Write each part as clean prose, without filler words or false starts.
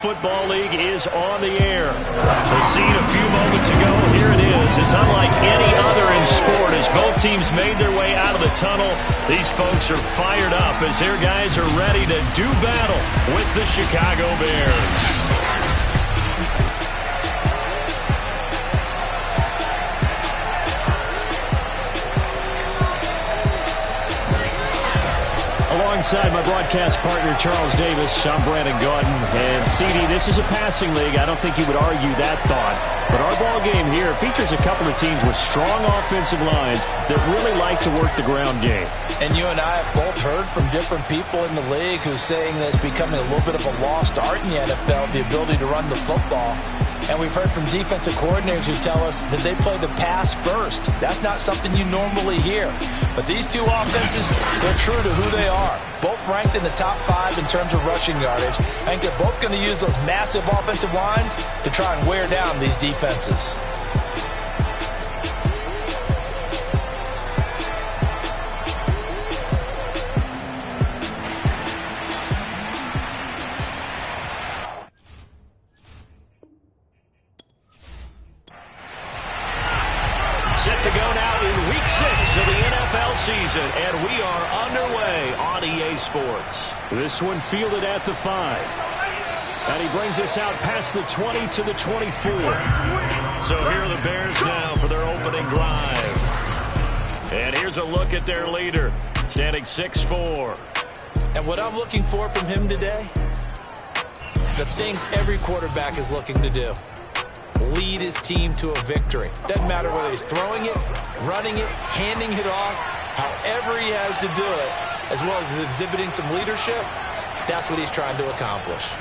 Football League is on the air. The scene a few moments ago, here it is. It's unlike any other in sport as both teams made their way out of the tunnel. These folks are fired up as their guys are ready to do battle with the Chicago Bears. Alongside my broadcast partner, Charles Davis, I'm Brandon Gaudin. And, CD, this is a passing league. I don't think you would argue that thought. But our ball game here features a couple of teams with strong offensive lines that really like to work the ground game. And you and I have both heard from different people in the league who's saying that it's becoming a little bit of a lost art in the NFL, the ability to run the football. And we've heard from defensive coordinators who tell us that they play the pass first. That's not something you normally hear. But these two offenses, they're true to who they are. Both ranked in the top 5 in terms of rushing yardage. I think they're both going to use those massive offensive lines to try and wear down these defenses. Set to go now in Week 6 of the NFL season, and we are underway on EA Sports. This one fielded at the 5. And he brings us out past the 20 to the 24. So here are the Bears now for their opening drive. And here's a look at their leader, standing 6'4". And what I'm looking for from him today, the things every quarterback is looking to do. Lead his team to a victory. Doesn't matter whether he's throwing it, running it, handing it off, however he has to do it, as well as exhibiting some leadership, that's what he's trying to accomplish.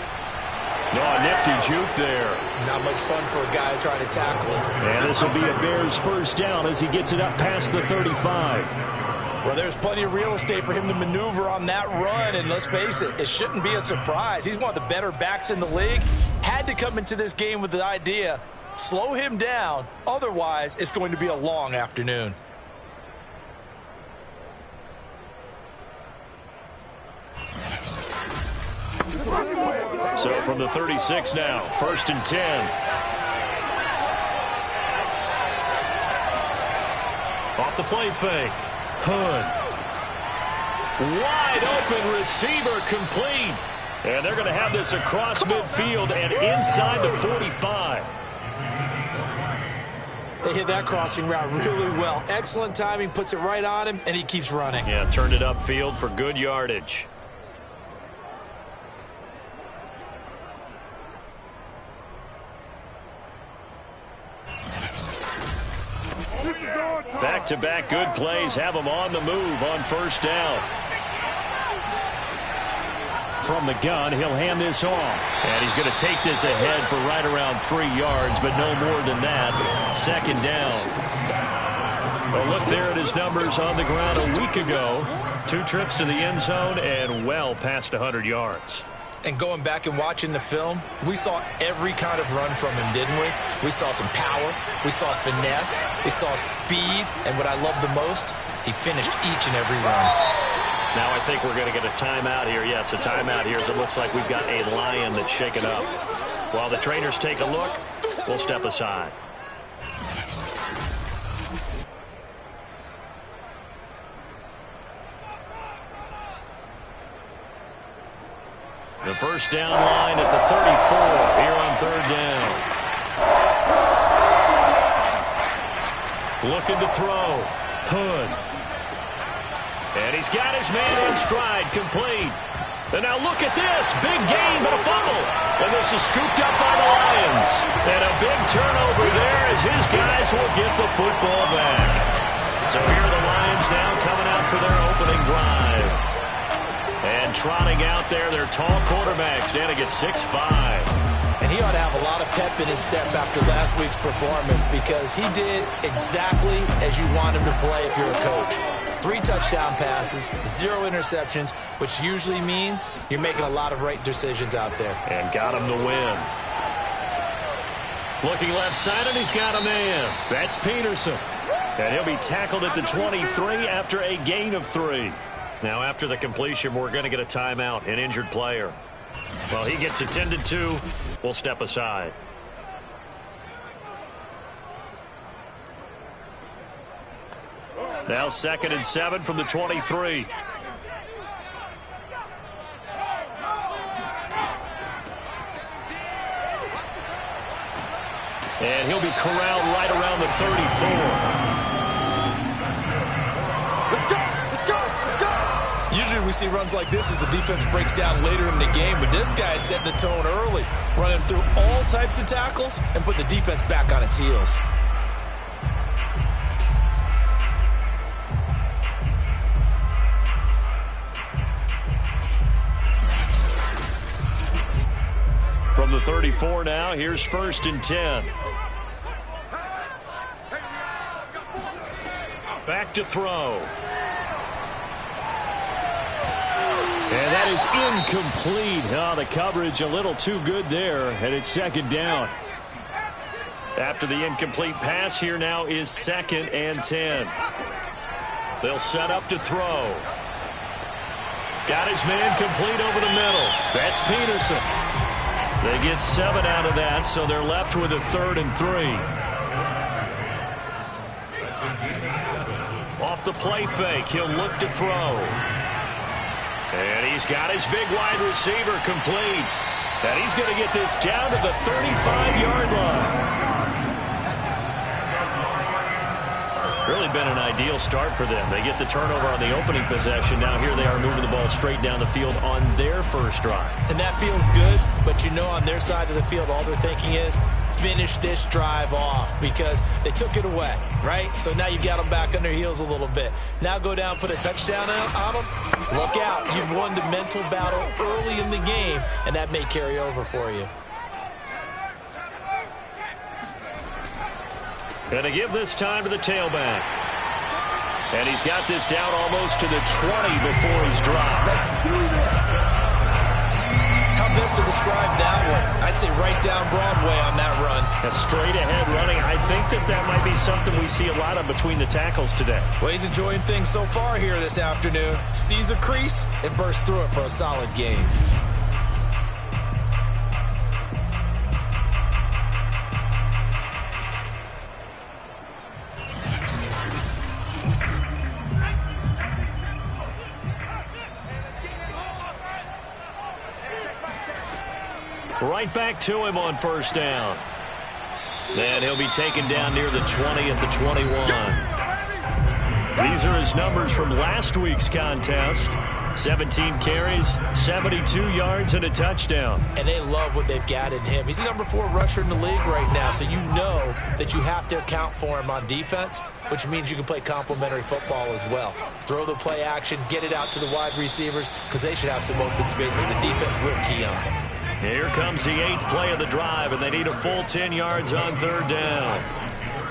Oh, nifty juke there. Not much fun for a guy trying to tackle it. And this will be a Bears first down as he gets it up past the 35. Well, there's plenty of real estate for him to maneuver on that run, and let's face it, it shouldn't be a surprise. He's one of the better backs in the league. Had to come into this game with the idea, slow him down, otherwise it's going to be a long afternoon. So from the 36 now, 1st and 10. Off the play fake. Hood. Wide open receiver complete. And they're going to have this across midfield and inside the 45. They hit that crossing route really well. Excellent timing, puts it right on him, and he keeps running. Yeah, turned it upfield for good yardage. Back-to-back good plays have him on the move on first down. From the gun, he'll hand this off. And he's going to take this ahead for right around 3 yards, but no more than that. 2nd down. A look there at his numbers on the ground a week ago. 2 trips to the end zone and well past 100 yards. And going back and watching the film, we saw every kind of run from him, didn't we? We saw some power, we saw finesse, we saw speed, and what I love the most, he finished each and every run. Now I think we're going to get a timeout here. Yes, a timeout here as it looks like we've got a lion that's shaken up. While the trainers take a look, we'll step aside. The first down line at the 34 here on 3rd down. Looking to throw. Hood. And he's got his man in stride, complete. And now look at this. Big gain, but a fumble. And this is scooped up by the Lions. And a big turnover there as his guys will get the football back. So here are the Lions now coming out for their opening drive. And trotting out there, their tall quarterback standing at 6'5". And he ought to have a lot of pep in his step after last week's performance because he did exactly as you want him to play if you're a coach. 3 touchdown passes, 0 interceptions, which usually means you're making a lot of right decisions out there. And got him to win. Looking left side, and he's got a man. That's Peterson. And he'll be tackled at the 23 after a gain of 3. Now, after the completion, we're going to get a timeout, an injured player. Well, he gets attended to. We'll step aside. Now 2nd and 7 from the 23. And he'll be corralled right around the 34. Usually we see runs like this as the defense breaks down later in the game, but this guy is setting the tone early, running through all types of tackles and put the defense back on its heels. From the 34 now, here's 1st and 10. Back to throw. And that is incomplete. Oh, the coverage a little too good there, and it's 2nd down. After the incomplete pass, here now is 2nd and 10. They'll set up to throw. Got his man complete over the middle. That's Peterson. They get 7 out of that, so they're left with a 3rd and 3. Off the play fake, he'll look to throw. And he's got his big wide receiver complete. And he's going to get this down to the 35-yard line. Really been an ideal start for them. They get the turnover on the opening possession. Now here they are moving the ball straight down the field on their first drive. And that feels good, but you know on their side of the field all they're thinking is finish this drive off because they took it away, right? So now you've got them back on their heels a little bit. Now go down, put a touchdown on them. Look out. You've won the mental battle early in the game, and that may carry over for you. Going to give this time to the tailback. And he's got this down almost to the 20 before he's dropped. How best to describe that one? I'd say right down Broadway on that run. A straight ahead running. I think that might be something we see a lot of between the tackles today. Well, he's enjoying things so far here this afternoon. Sees a crease and bursts through it for a solid game. Right back to him on 1st down. Then he'll be taken down near the 20 at the 21. These are his numbers from last week's contest. 17 carries, 72 yards, and a touchdown. And they love what they've got in him. He's the number 4 rusher in the league right now, so you know that you have to account for him on defense, which means you can play complementary football as well. Throw the play action, get it out to the wide receivers, because they should have some open space because the defense will key on him. Here comes the 8th play of the drive, and they need a full 10 yards on 3rd down.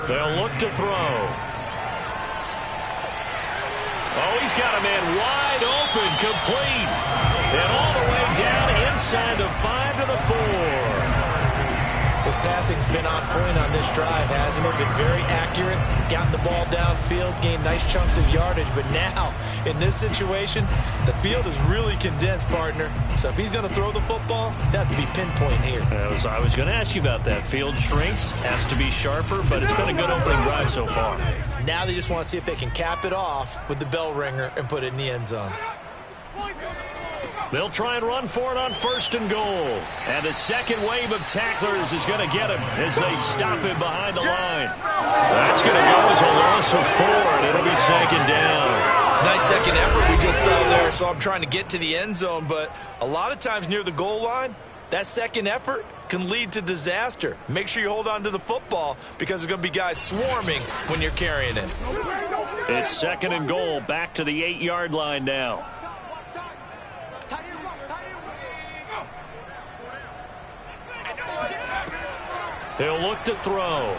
They'll look to throw. Oh, he's got a man wide open, complete. And all the way down inside the 5 to the 4. His passing's been on point on this drive, hasn't it? Been very accurate, gotten the ball downfield, gained nice chunks of yardage. But now, in this situation, the field is really condensed, partner. So if he's going to throw the football, that has to be pinpoint here. I was going to ask you about that. Field shrinks, has to be sharper, but it's been a good opening drive so far. Now they just want to see if they can cap it off with the bell ringer and put it in the end zone. They'll try and run for it on 1st and goal. And the second wave of tacklers is going to get him as they stop him behind the line. That's going to go as a loss of 4, and it'll be 2nd down. It's a nice second effort we just saw there, so I'm trying to get to the end zone, but a lot of times near the goal line, that second effort can lead to disaster. Make sure you hold on to the football because there's going to be guys swarming when you're carrying it. It's 2nd and goal, back to the 8-yard line now. He'll look to throw.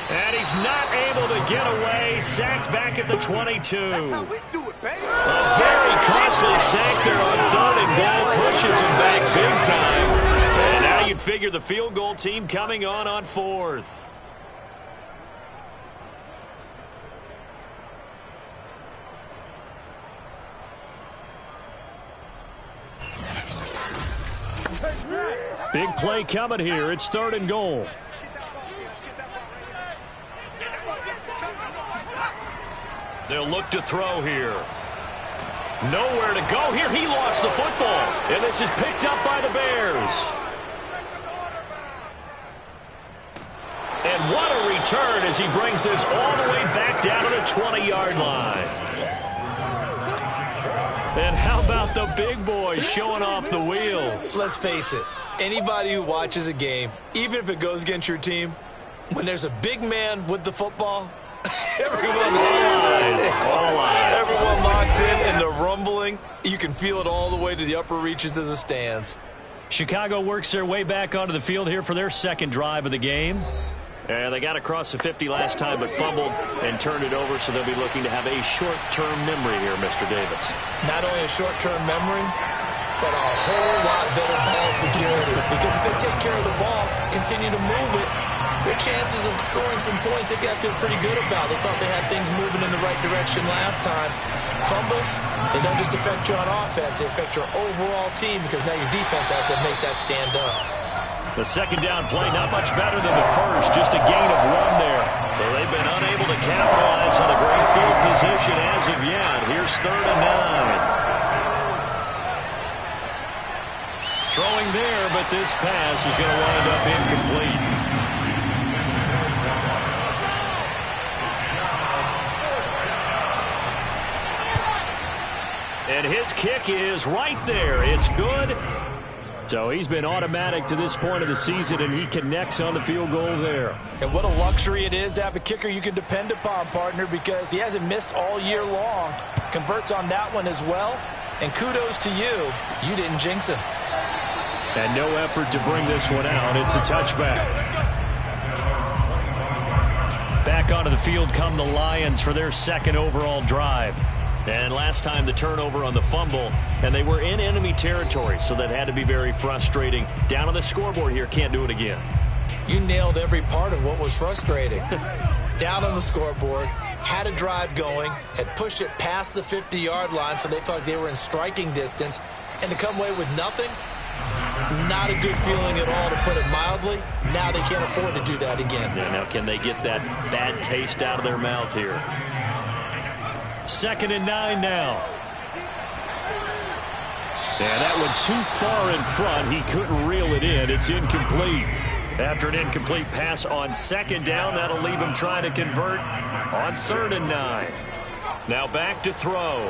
And he's not able to get away. Sacked back at the 22. That's how we do it, baby. A very costly sack there on 3rd and goal. Pushes him back big time. And now you'd figure the field goal team coming on 4th. Big play coming here. It's 3rd and goal. They'll look to throw here. Nowhere to go here. He lost the football. And this is picked up by the Bears. And what a return as he brings this all the way back down to the 20-yard line. And how about the big boys showing off the wheels? Let's face it, anybody who watches a game, even if it goes against your team, when there's a big man with the football, everyone locks in, and the rumbling, you can feel it all the way to the upper reaches of the stands. Chicago works their way back onto the field here for their second drive of the game. And they got across the 50 last time, but fumbled and turned it over, so they'll be looking to have a short-term memory here, Mr. Davis. Not only a short-term memory, but a whole lot better ball security. Because if they take care of the ball, continue to move it, their chances of scoring some points, they got to feel pretty good about. They thought they had things moving in the right direction last time. Fumbles, they don't just affect you on offense, they affect your overall team, because now your defense has to make that stand up. The second down play, not much better than the first, just a gain of 1 there. So they've been unable to capitalize on a great field position as of yet. Here's 3rd and 9. Throwing there, but this pass is going to wind up incomplete. And his kick is right there. It's good. So he's been automatic to this point of the season, and he connects on the field goal there. And what a luxury it is to have a kicker you can depend upon, partner, because he hasn't missed all year long. Converts on that one as well. And kudos to you. You didn't jinx him. And no effort to bring this one out. It's a touchback. Back onto the field come the Lions for their second overall drive. And last time the turnover on the fumble, and they were in enemy territory, so that had to be very frustrating. Down on the scoreboard here, can't do it again. You nailed every part of what was frustrating. Down on the scoreboard, had a drive going, had pushed it past the 50-yard line, so they thought they were in striking distance, and to come away with nothing, not a good feeling at all, to put it mildly. Now they can't afford to do that again. Yeah, now can they get that bad taste out of their mouth here? 2nd and 9 now. And that one too far in front. He couldn't reel it in. It's incomplete. After an incomplete pass on 2nd down, that'll leave him trying to convert on 3rd and 9. Now back to throw.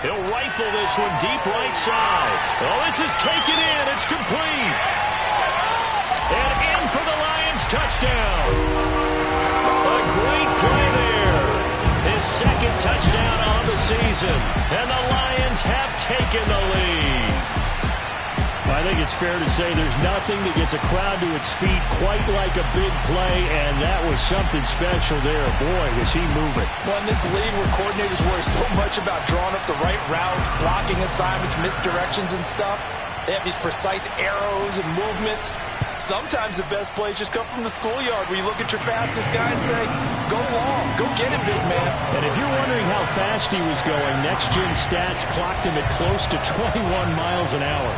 He'll rifle this one deep right side. Oh, this is taken in. It's complete. And in for the Lions touchdown. A great play there. His second touchdown on the season. And the Lions have taken the lead. I think it's fair to say there's nothing that gets a crowd to its feet quite like a big play, and that was something special there. Boy, was he moving. Well, in this league where coordinators worry so much about drawing up the right routes, blocking assignments, misdirections and stuff, they have these precise arrows and movements. Sometimes the best plays just come from the schoolyard, where you look at your fastest guy and say, go long, go get him, big man. And if you're wondering how fast he was going, Next Gen Stats clocked him at close to 21 miles an hour.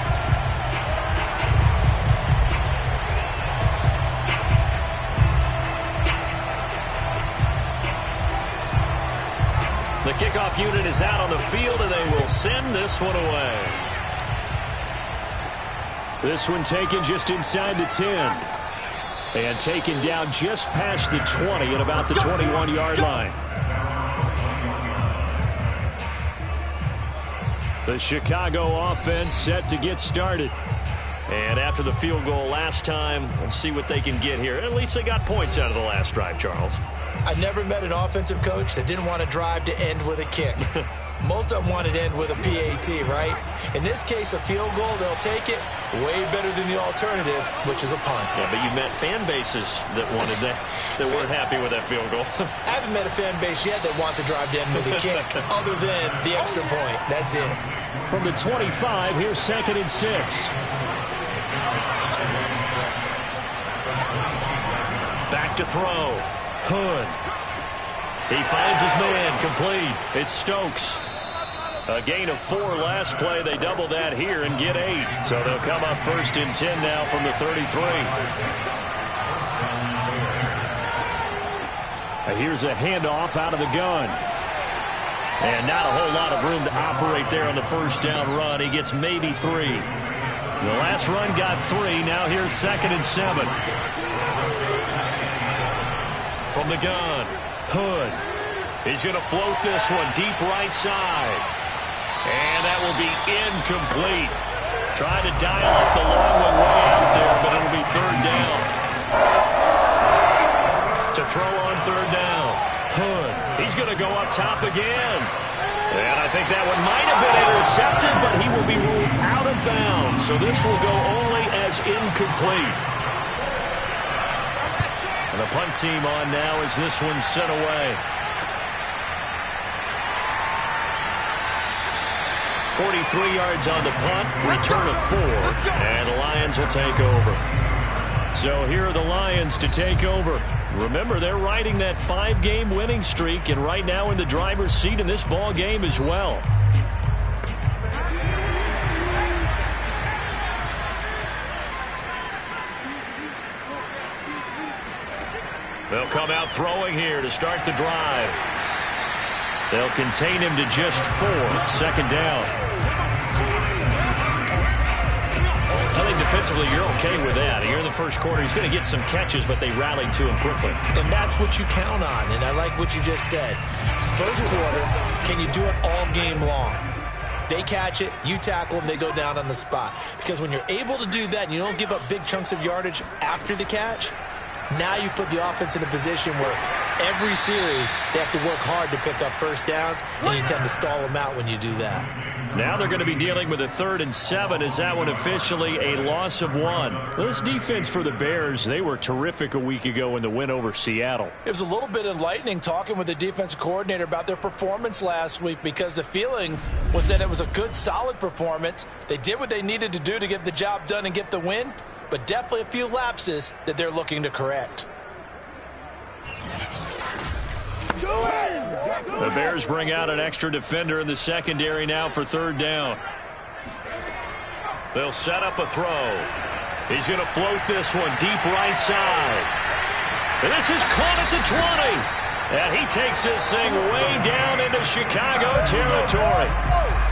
The kickoff unit is out on the field, and they will send this one away. This one taken just inside the 10. And taken down just past the 20 at about the 21-yard line. The Chicago offense set to get started. And after the field goal last time, we'll see what they can get here. At least they got points out of the last drive, Charles. I never met an offensive coach that didn't want a drive to end with a kick. Most of them wanted to end with a PAT, right? In this case, a field goal, they'll take it. Way better than the alternative, which is a punt. Yeah, but you met fan bases that wanted that, that weren't happy with that field goal. I haven't met a fan base yet that wants a drive to end with a kick, other than the extra point. That's it. From the 25, here's 2nd and 6. Back to throw. Hood. He finds his man, complete. It's Stokes. A gain of 4 last play. They double that here and get 8. So they'll come up 1st and 10 now from the 33. Here's a handoff out of the gun. And not a whole lot of room to operate there on the first down run. He gets maybe 3. The last run got 3. Now here's 2nd and 7. From the gun, Hood. He's going to float this one deep right side. And that will be incomplete. Trying to dial up the long one way out there, but it'll be 3rd down. To throw on 3rd down, Hood. He's going to go up top again. And I think that one might have been intercepted, but he will be ruled out of bounds. So this will go only as incomplete. And the punt team on now as this one's sent away. 43 yards on the punt, return of 4, and the Lions will take over. So here are the Lions to take over. Remember, they're riding that 5-game winning streak, and right now in the driver's seat in this ball game as well. They'll come out throwing here to start the drive. They'll contain him to just 4, 2nd down. I think defensively you're okay with that. Here in the first quarter, he's going to get some catches, but they rallied to him quickly. And that's what you count on, and I like what you just said. First quarter, can you do it all game long? They catch it, you tackle them, they go down on the spot. Because when you're able to do that and you don't give up big chunks of yardage after the catch, now you put the offense in a position where every series they have to work hard to pick up first downs, and you tend to stall them out when you do that. Now they're going to be dealing with a 3rd and 7 as that one officially a loss of 1. This defense for the Bears, they were terrific a week ago in the win over Seattle. It was a little bit enlightening talking with the defensive coordinator about their performance last week, because the feeling was that it was a good, solid performance. They did what they needed to do to get the job done and get the win, but definitely a few lapses that they're looking to correct. The Bears bring out an extra defender in the secondary now for 3rd down. They'll set up a throw. He's going to float this one deep right side. And this is caught at the 20. And he takes this thing way down into Chicago territory.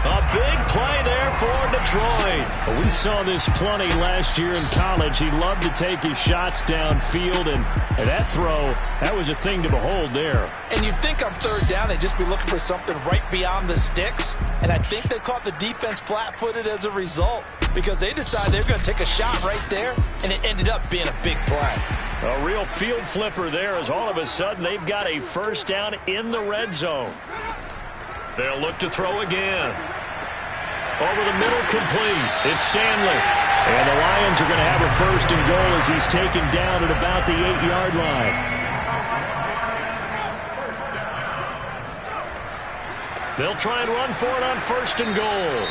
A big play there for Detroit. Well, we saw this plenty last year in college. He loved to take his shots downfield, and that throw, that was a thing to behold there. And you'd think on 3rd down they'd just be looking for something right beyond the sticks, and I think they caught the defense flat-footed as a result, because they decided they were going to take a shot right there, and it ended up being a big play. A real field flipper there, as all of a sudden they've got a first down in the red zone. They'll look to throw again. Over the middle, complete. It's Stanley. And the Lions are going to have a 1st and goal as he's taken down at about the 8-yard line. They'll try and run for it on 1st and goal.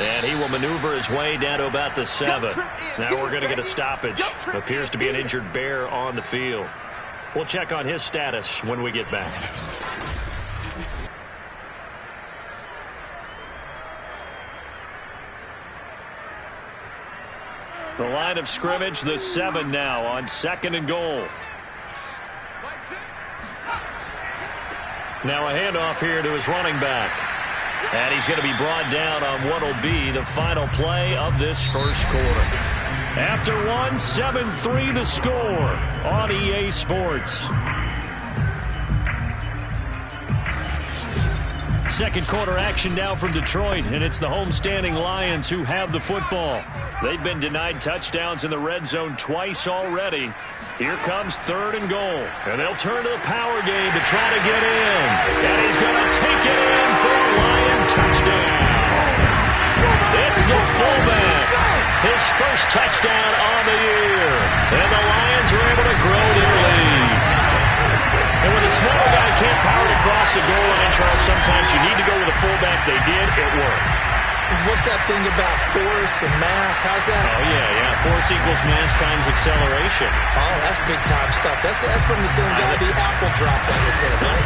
And he will maneuver his way down to about the 7. Now we're going to get a stoppage. Appears to be an injured Bear on the field. We'll check on his status when we get back. The line of scrimmage, the 7 now on 2nd and goal. Now a handoff here to his running back. And he's going to be brought down on what will be the final play of this first quarter. After 1, 7-3 the score on EA Sports. Second quarter action now from Detroit, and it's the homestanding Lions who have the football. They've been denied touchdowns in the red zone twice already. Here comes 3rd and goal, and they'll turn to the power game to try to get in. And he's going to take it in for a Lion touchdown. It's the fullback. His first touchdown on the year. And the Lions are able to grow their lead. And when the smaller guy can't power it across the goal line, Charles, sometimes you need to go with a fullback. They did. It worked. What's that thing about force and mass? How's that? Oh, yeah. Force equals mass times acceleration. Oh, that's big-time stuff. That's from the same guy the apple dropped on his head, right?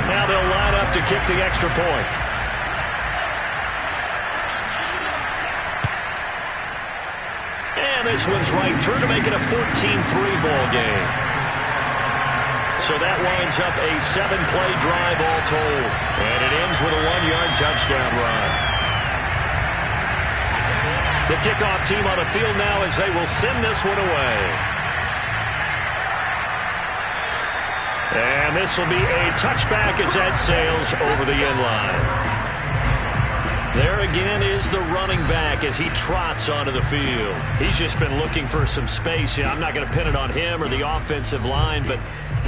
Now they'll line up to kick the extra point. And this one's right through to make it a 14-3 ball game. So that winds up a 7-play drive all told. And it ends with a 1-yard touchdown run. The kickoff team on the field now as they will send this one away. And this will be a touchback as that sails over the end line. There again is the running back as he trots onto the field. He's just been looking for some space. I'm not going to pin it on him or the offensive line, but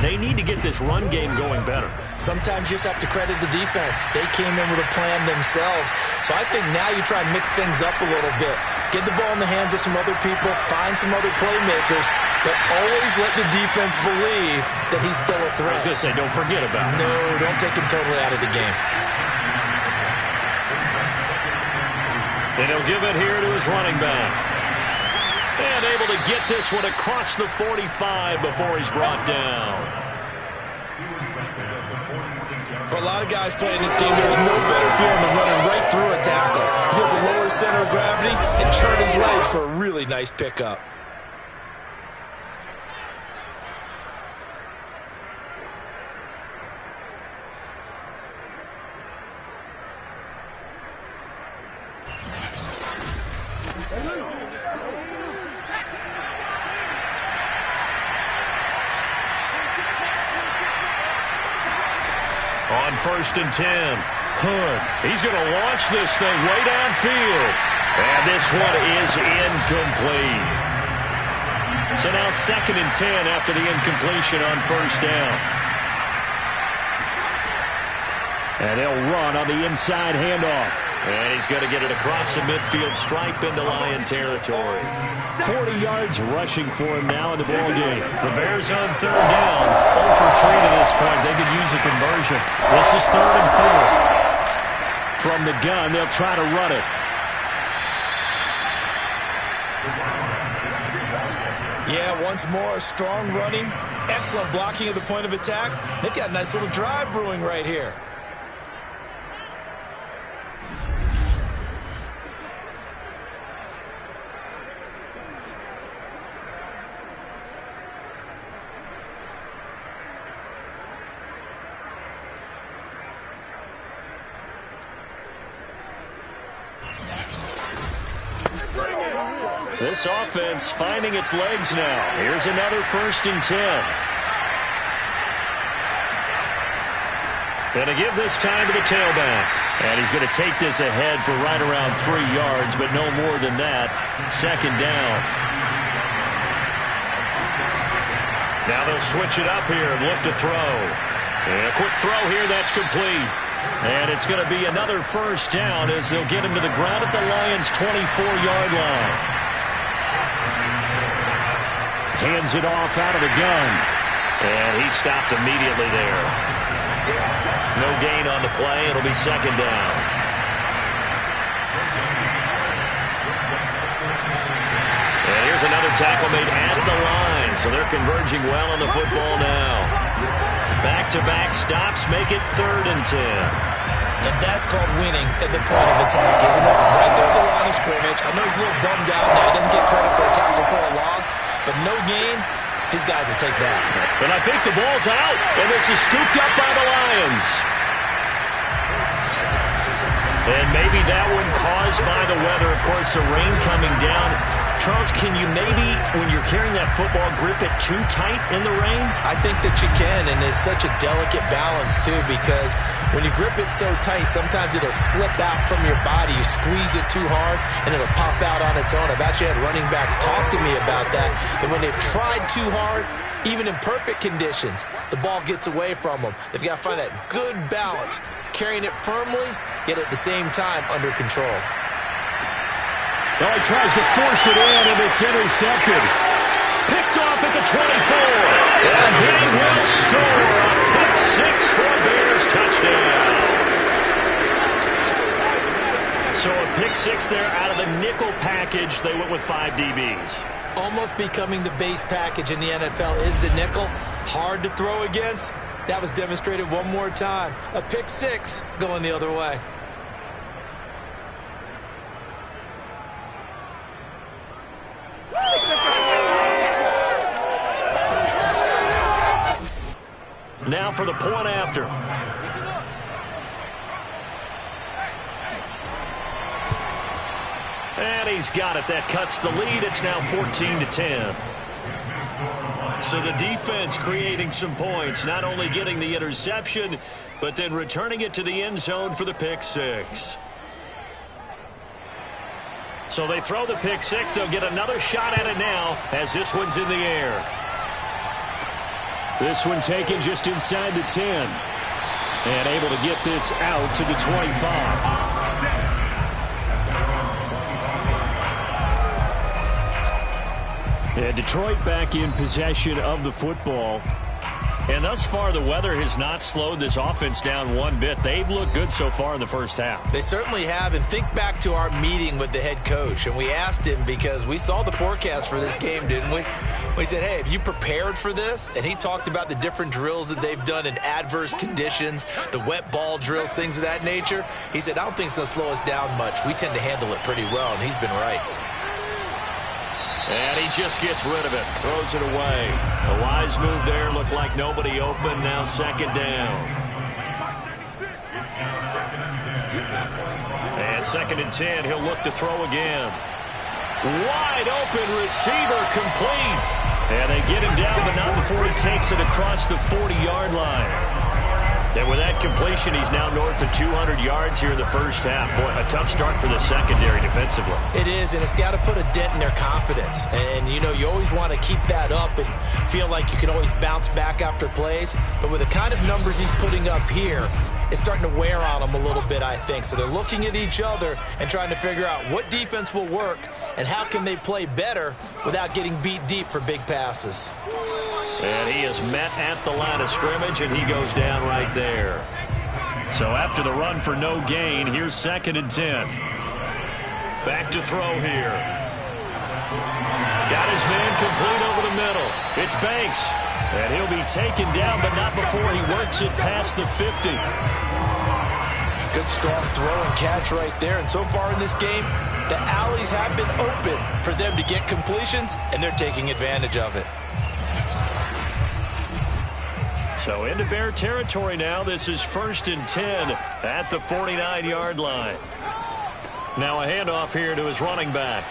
they need to get this run game going better. Sometimes you just have to credit the defense. They came in with a plan themselves. So I think now you try and mix things up a little bit. Get the ball in the hands of some other people, find some other playmakers, but always let the defense believe that he's still a threat. I was going to say, don't forget about it. No, don't take him totally out of the game. And he'll give it here to his running back. And able to get this one across the 45 before he's brought down. For a lot of guys playing this game, there's no better feeling than running right through a tackle. He's able to lower his center of gravity and churn his legs for a really nice pickup. On 1st and 10, Hood. He's going to launch this thing way downfield. And this one is incomplete. So now 2nd and 10 after the incompletion on 1st down. And they'll run on the inside handoff. And he's going to get it across the midfield stripe into Lion territory. 40 yards rushing for him now in the ball game. The Bears on 3rd down. 0 for 3 to this point. They could use a conversion. This is 3rd and 4. From the gun, they'll try to run it. Yeah, once more, strong running, excellent blocking at the point of attack. They've got a nice little drive brewing right here. This offense finding its legs now. Here's another 1st and 10. Going to give this time to the tailback. And he's going to take this ahead for right around 3 yards, but no more than that. 2nd down. Now they'll switch it up here and look to throw. And a quick throw here, that's complete. And it's going to be another 1st down as they'll get him to the ground at the Lions' 24-yard line. Hands it off out of the gun. And he stopped immediately there. No gain on the play. It'll be 2nd down. And here's another tackle made at the line. So they're converging well on the football now. Back-to-back stops make it 3rd and 10. And that's called winning at the point of attack, isn't it? Right there at the line of scrimmage. I know he's a little bummed out now. He doesn't get credit for a tackle for a loss, but no gain, his guys will take that. And I think the ball's out, and this is scooped up by the Lions. And maybe that one caused by the weather. Of course, the rain coming down. Charles, can you maybe, when you're carrying that football, grip it too tight in the rain? I think that you can, and it's such a delicate balance, too, because when you grip it so tight, sometimes it'll slip out from your body. You squeeze it too hard, and it'll pop out on its own. I've actually had running backs talk to me about that when they've tried too hard, even in perfect conditions, the ball gets away from them. They've got to find that good balance, carrying it firmly, yet at the same time under control. Well, he tries to force it in, and it's intercepted. Picked off at the 24. And he will score a pick six for a Bears touchdown. So a pick six there out of the nickel package. They went with 5 DBs. Almost becoming the base package in the NFL is the nickel. Hard to throw against, That was demonstrated one more time. A pick six going the other way. Now for the point after. And he's got it. That cuts the lead. It's now 14-10. So the defense creating some points, not only getting the interception, but then returning it to the end zone for the pick six. So they throw the pick six. They'll get another shot at it now as this one's in the air. This one taken just inside the 10. And able to get this out to the 25. And Detroit back in possession of the football. And thus far, the weather has not slowed this offense down one bit. They've looked good so far in the first half. They certainly have. And think back to our meeting with the head coach. And we asked him because we saw the forecast for this game, didn't we? We said, hey, have you prepared for this? And he talked about the different drills that they've done in adverse conditions, the wet ball drills, things of that nature. He said, I don't think it's going to slow us down much. We tend to handle it pretty well, and he's been right. And he just gets rid of it, throws it away. A wise move there, looked like nobody open, now second down. And 2nd and 10, he'll look to throw again. Wide open receiver, complete. And they get him down, but not before he takes it across the 40-yard line. And with that completion, he's now north of 200 yards here in the first half. Boy, a tough start for the secondary defensively. It is, and it's got to put a dent in their confidence. And, you know, you always want to keep that up and feel like you can always bounce back after plays. But with the kind of numbers he's putting up here, it's starting to wear on them a little bit, I think. So they're looking at each other and trying to figure out what defense will work and how can they play better without getting beat deep for big passes. And he is met at the line of scrimmage, and he goes down right there. So after the run for no gain, here's 2nd and 10. Back to throw here. Got his man complete over the middle. It's Banks. And he'll be taken down, but not before he works it past the 50. Good strong throw and catch right there. And so far in this game, the alleys have been open for them to get completions, and they're taking advantage of it. So into Bear territory now. This is 1st and 10 at the 49-yard line. Now a handoff here to his running back.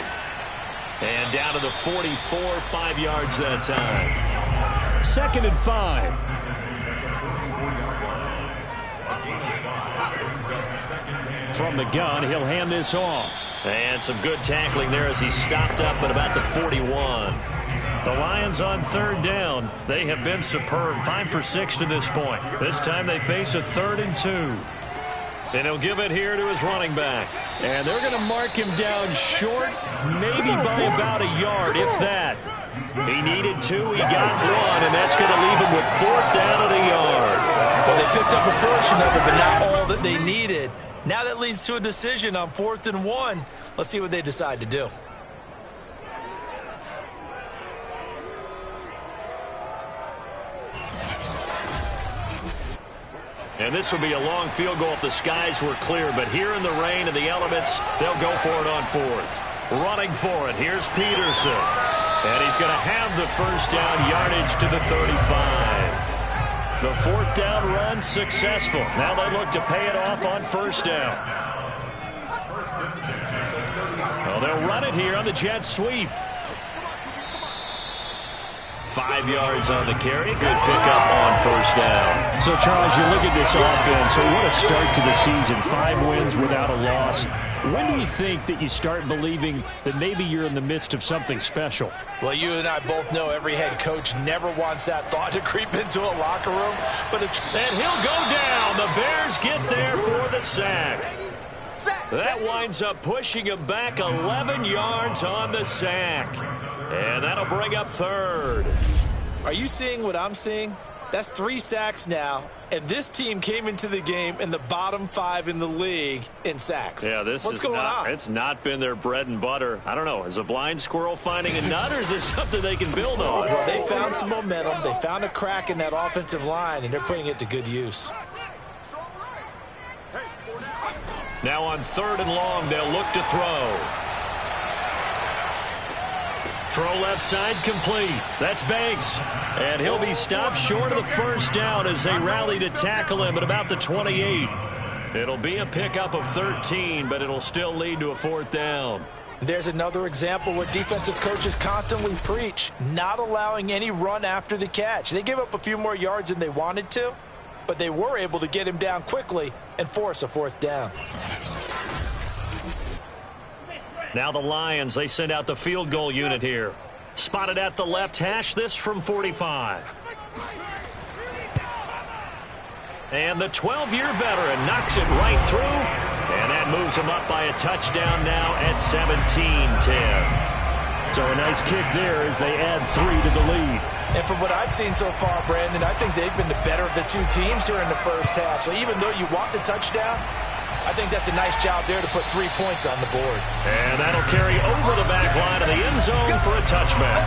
And down to the 44, 5 yards that time. 2nd and 5. From the gun, he'll hand this off. And some good tackling there as he stopped up at about the 41. The Lions on 3rd down. They have been superb. 5 for 6 to this point. This time they face a 3rd and 2. And he'll give it here to his running back. And they're going to mark him down short, maybe by about a yard, if that. He needed 2. He got 1, and that's going to leave him with 4th down at a yard. Well, they picked up a portion of it, but not all that they needed. Now that leads to a decision on 4th and 1. Let's see what they decide to do. And this will be a long field goal if the skies were clear. But here in the rain and the elements, they'll go for it on 4th. Running for it, here's Peterson. And he's going to have the 1st down, yardage to the 35. The 4th down run successful. Now they look to pay it off on 1st down. Well, they'll run it here on the jet sweep. 5 yards on the carry. Good pickup on 1st down. So, Charles, you look at this offense. So what a start to the season. 5 wins without a loss. When do you think that you start believing that maybe you're in the midst of something special? Well, you and I both know every head coach never wants that thought to creep into a locker room. And he'll go down. The Bears get there for the sack. That winds up pushing him back 11 yards on the sack. And that'll bring up 3rd. Are you seeing what I'm seeing? That's 3 sacks now, and this team came into the game in the bottom 5 in the league in sacks. Yeah, what's going on? It's not been their bread and butter. I don't know. Is a blind squirrel finding a nut, or is this something they can build on? Well, they found some momentum. They found a crack in that offensive line, and they're putting it to good use. Now on 3rd and long, they'll look to throw. Throw left side complete. That's Banks. And he'll be stopped short of the first down as they rally to tackle him at about the 28. It'll be a pickup of 13, but it'll still lead to a 4th down. There's another example where defensive coaches constantly preach, not allowing any run after the catch. They gave up a few more yards than they wanted to, but they were able to get him down quickly and force a 4th down. Now the Lions, they send out the field goal unit here. Spotted at the left hash, this from 45. And the 12-year veteran knocks it right through, and that moves him up by a touchdown now at 17-10. So a nice kick there as they add 3 to the lead. And from what I've seen so far, Brandon, I think they've been the better of the 2 teams here in the first half. So even though you want the touchdown, I think that's a nice job there to put 3 points on the board. And that'll carry over the back line of the end zone for a touchback.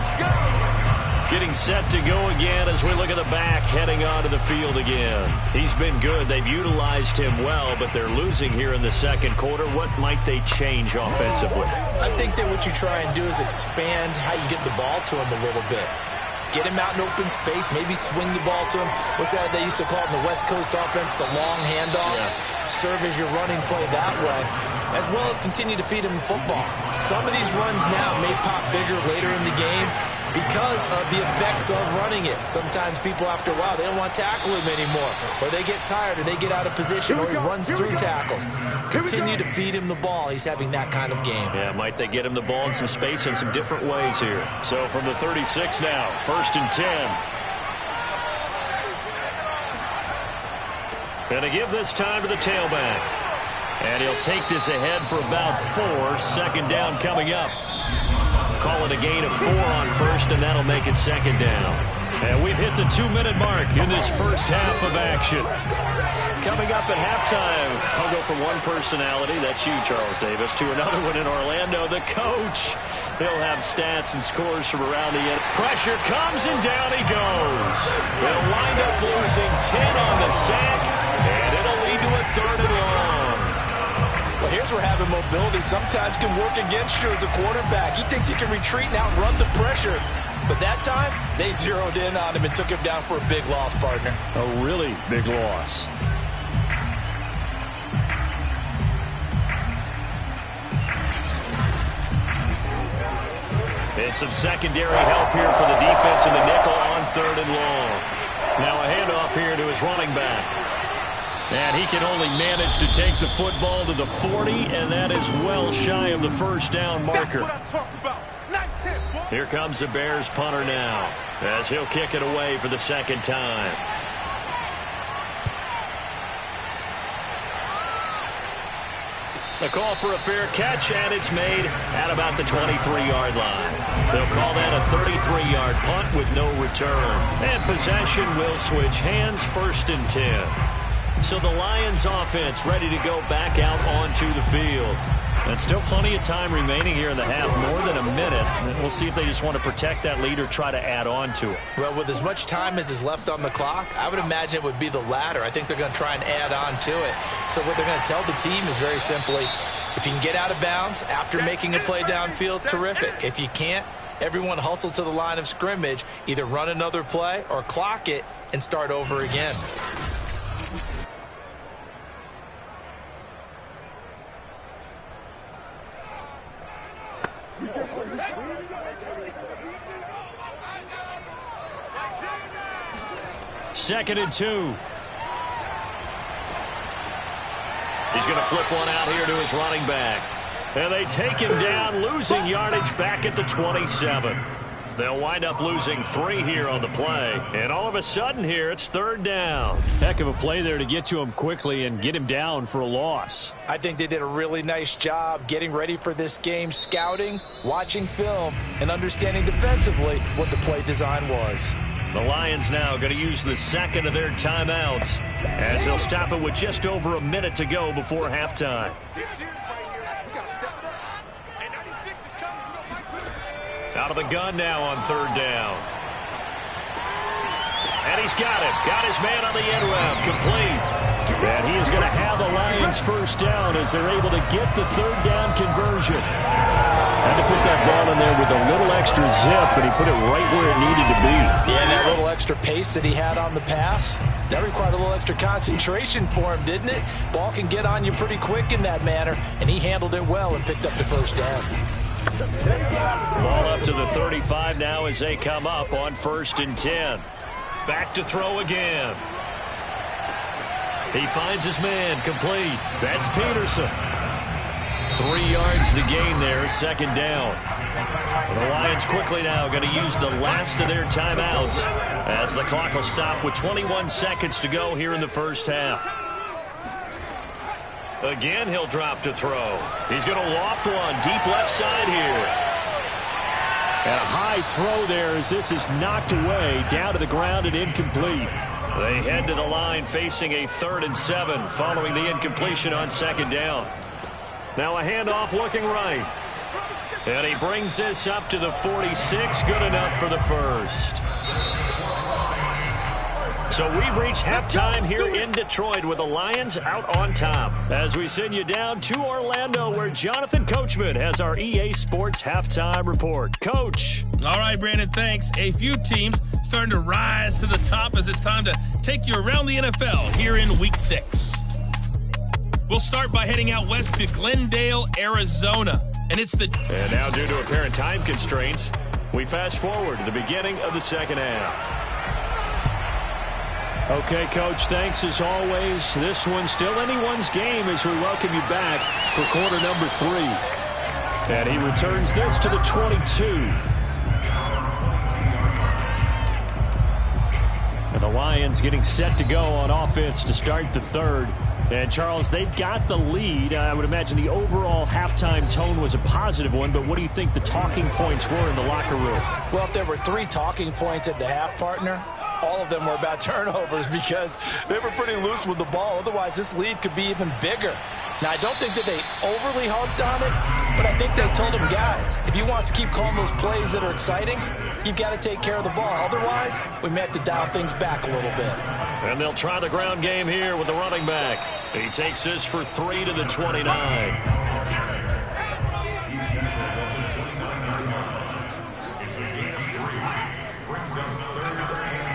Getting set to go again as we look at the back heading onto the field again. He's been good. They've utilized him well, but they're losing here in the second quarter. What might they change offensively? I think that what you try and do is expand how you get the ball to him a little bit. Get him out in open space, maybe swing the ball to him. What's that they used to call it in the West Coast offense, the long handoff? Yeah. Serve as your running play that way, as well as continue to feed him the football. Some of these runs now may pop bigger later in the game because of the effects of running it. Sometimes people, after a while, they don't want to tackle him anymore, or they get tired, or they get out of position, or he runs through tackles. Continue to feed him the ball. He's having that kind of game. Yeah, might they get him the ball in some space in some different ways here. So from the 36 now, 1st and 10. Going to give this time to the tailback. And he'll take this ahead for about 4. 2nd down coming up. Call it a gain of 4 on 1st, and that'll make it 2nd down. And we've hit the 2-minute mark in this first half of action. Coming up at halftime, I'll go from one personality, that's you, Charles Davis, to another one in Orlando, the coach. He'll have stats and scores from around the end. Pressure comes, and down he goes. They'll wind up losing 10 on the sack, and it'll lead to a 3rd and long. Well, here's where having mobility sometimes can work against you as a quarterback. He thinks he can retreat and outrun the pressure. But that time, they zeroed in on him and took him down for a big loss, partner. A really big loss. And some secondary help here for the defense in the nickel on 3rd and long. Now a handoff here to his running back. And he can only manage to take the football to the 40, and that is well shy of the first down marker. Here comes the Bears punter now, as he'll kick it away for the 2nd time. The call for a fair catch, and it's made at about the 23-yard line. They'll call that a 33-yard punt with no return. And possession will switch hands, 1st and 10. So the Lions offense ready to go back out onto the field. And still plenty of time remaining here in the half, more than a minute. And we'll see if they just want to protect that lead or try to add on to it. Well, with as much time as is left on the clock, I would imagine it would be the latter. I think they're going to try and add on to it. So what they're going to tell the team is very simply, if you can get out of bounds after making a play downfield, terrific. If you can't, everyone hustle to the line of scrimmage, either run another play or clock it and start over again. Second and 2. He's going to flip one out here to his running back. And they take him down, losing yardage back at the 27. They'll wind up losing 3 here on the play. And all of a sudden here, it's 3rd down. Heck of a play there to get to him quickly and get him down for a loss. I think they did a really nice job getting ready for this game, scouting, watching film, and understanding defensively what the play design was. The Lions now going to use the second of their timeouts as they'll stop it with just over a minute to go before halftime. Out of the gun now on third down. And he's got it. Got his man on the end route. Complete. And he is going to have the Lions first down as they're able to get the third down conversion. Had to put that ball in there with a little extra zip, but he put it right where it needed to be. Yeah, that little extra pace that he had on the pass, that required a little extra concentration for him, didn't it? Ball can get on you pretty quick in that manner, and he handled it well and picked up the first down. Ball up to the 35 now as they come up on 1st and 10. Back to throw again. He finds his man, complete. That's Peterson. 3 yards to gain there, second down. The Lions quickly now going to use the last of their timeouts as the clock will stop with 21 seconds to go here in the first half. Again, he'll drop to throw. He's going to loft one deep left side here. And a high throw there as this is knocked away down to the ground and incomplete. They head to the line facing a 3rd and 7 following the incompletion on second down. Now a handoff looking right. And he brings this up to the 46. Good enough for the first. So we've reached halftime here in Detroit with the Lions out on top. As we send you down to Orlando where Jonathan Coachman has our EA Sports halftime report. Coach. All right, Brandon, thanks. A few teams starting to rise to the top as it's time to take you around the NFL here in Week 6. We'll start by heading out west to Glendale, Arizona. And now due to apparent time constraints, we fast forward to the beginning of the second half. Okay, Coach, thanks as always. This one's still anyone's game as we welcome you back for quarter number 3. And he returns this to the 22. And the Lions getting set to go on offense to start the third. And, Charles, they've got the lead. I would imagine the overall halftime tone was a positive one, but what do you think the talking points were in the locker room? Well, if there were 3 talking points at the half, partner, all of them were about turnovers because they were pretty loose with the ball. Otherwise, this lead could be even bigger. Now, I don't think that they overly harped on it, but I think they told them, guys, if you want to keep calling those plays that are exciting, you've got to take care of the ball. Otherwise, we may have to dial things back a little bit. And they'll try the ground game here with the running back. He takes this for 3 to the 29.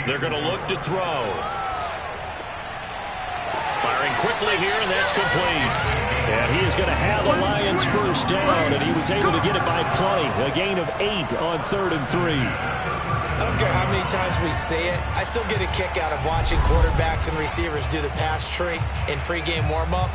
They're going to look to throw. Firing quickly here, and that's complete. And he is going to have the Lions first down, and he was able to get it by plenty. A gain of 8 on 3rd and 3. I don't care how many times we say it, I still get a kick out of watching quarterbacks and receivers do the pass tree in pregame warm-up.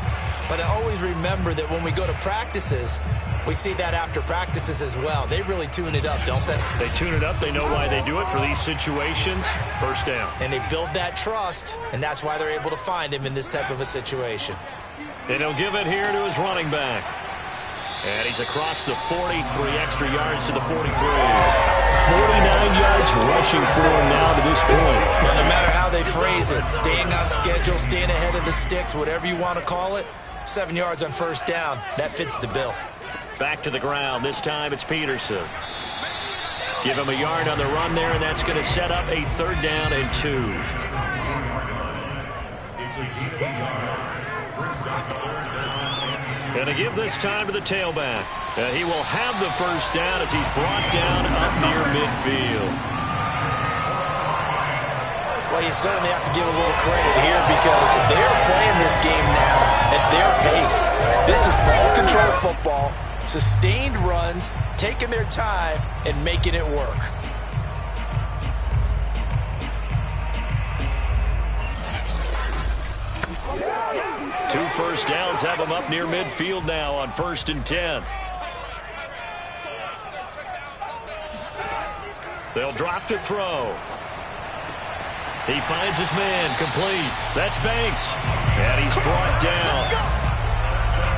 But I always remember that when we go to practices, we see that after practices as well. They really tune it up, don't they? They tune it up. They know why they do it for these situations. First down. And they build that trust, and that's why they're able to find him in this type of a situation. And he'll give it here to his running back. And he's across the 40, 3 extra yards to the 43. 49 yards rushing for him now to this point. Well, no matter how they phrase it, staying on schedule, staying ahead of the sticks, whatever you want to call it, 7 yards on first down, that fits the bill. Back to the ground. This time it's Peterson. Give him a yard on the run there, and that's going to set up a 3rd down and 2. And to give this time to the tailback. He will have the first down as he's brought down up near midfield. Well, you certainly have to give a little credit here because they're playing this game now at their pace. This is ball control football, sustained runs, taking their time, and making it work. Two first downs have him up near midfield now on 1st and 10. They'll drop to throw. He finds his man, complete. That's Banks. And he's brought down.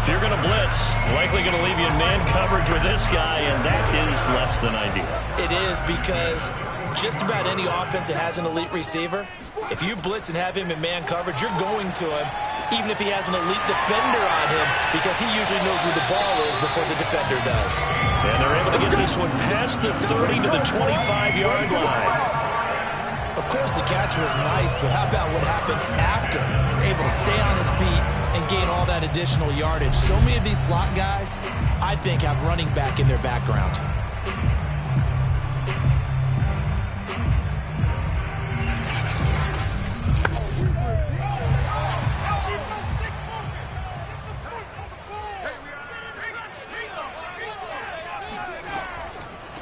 If you're going to blitz, likely going to leave you in man coverage with this guy, and that is less than ideal. It is, because just about any offense that has an elite receiver, if you blitz and have him in man coverage, you're going to him, even if he has an elite defender on him, because he usually knows where the ball is before the defender does. And they're able to get this one past the 30 to the 25-yard line. Of course, the catch was nice, but how about what happened after? Able to stay on his feet and gain all that additional yardage. So many of these slot guys, I think, have running back in their background.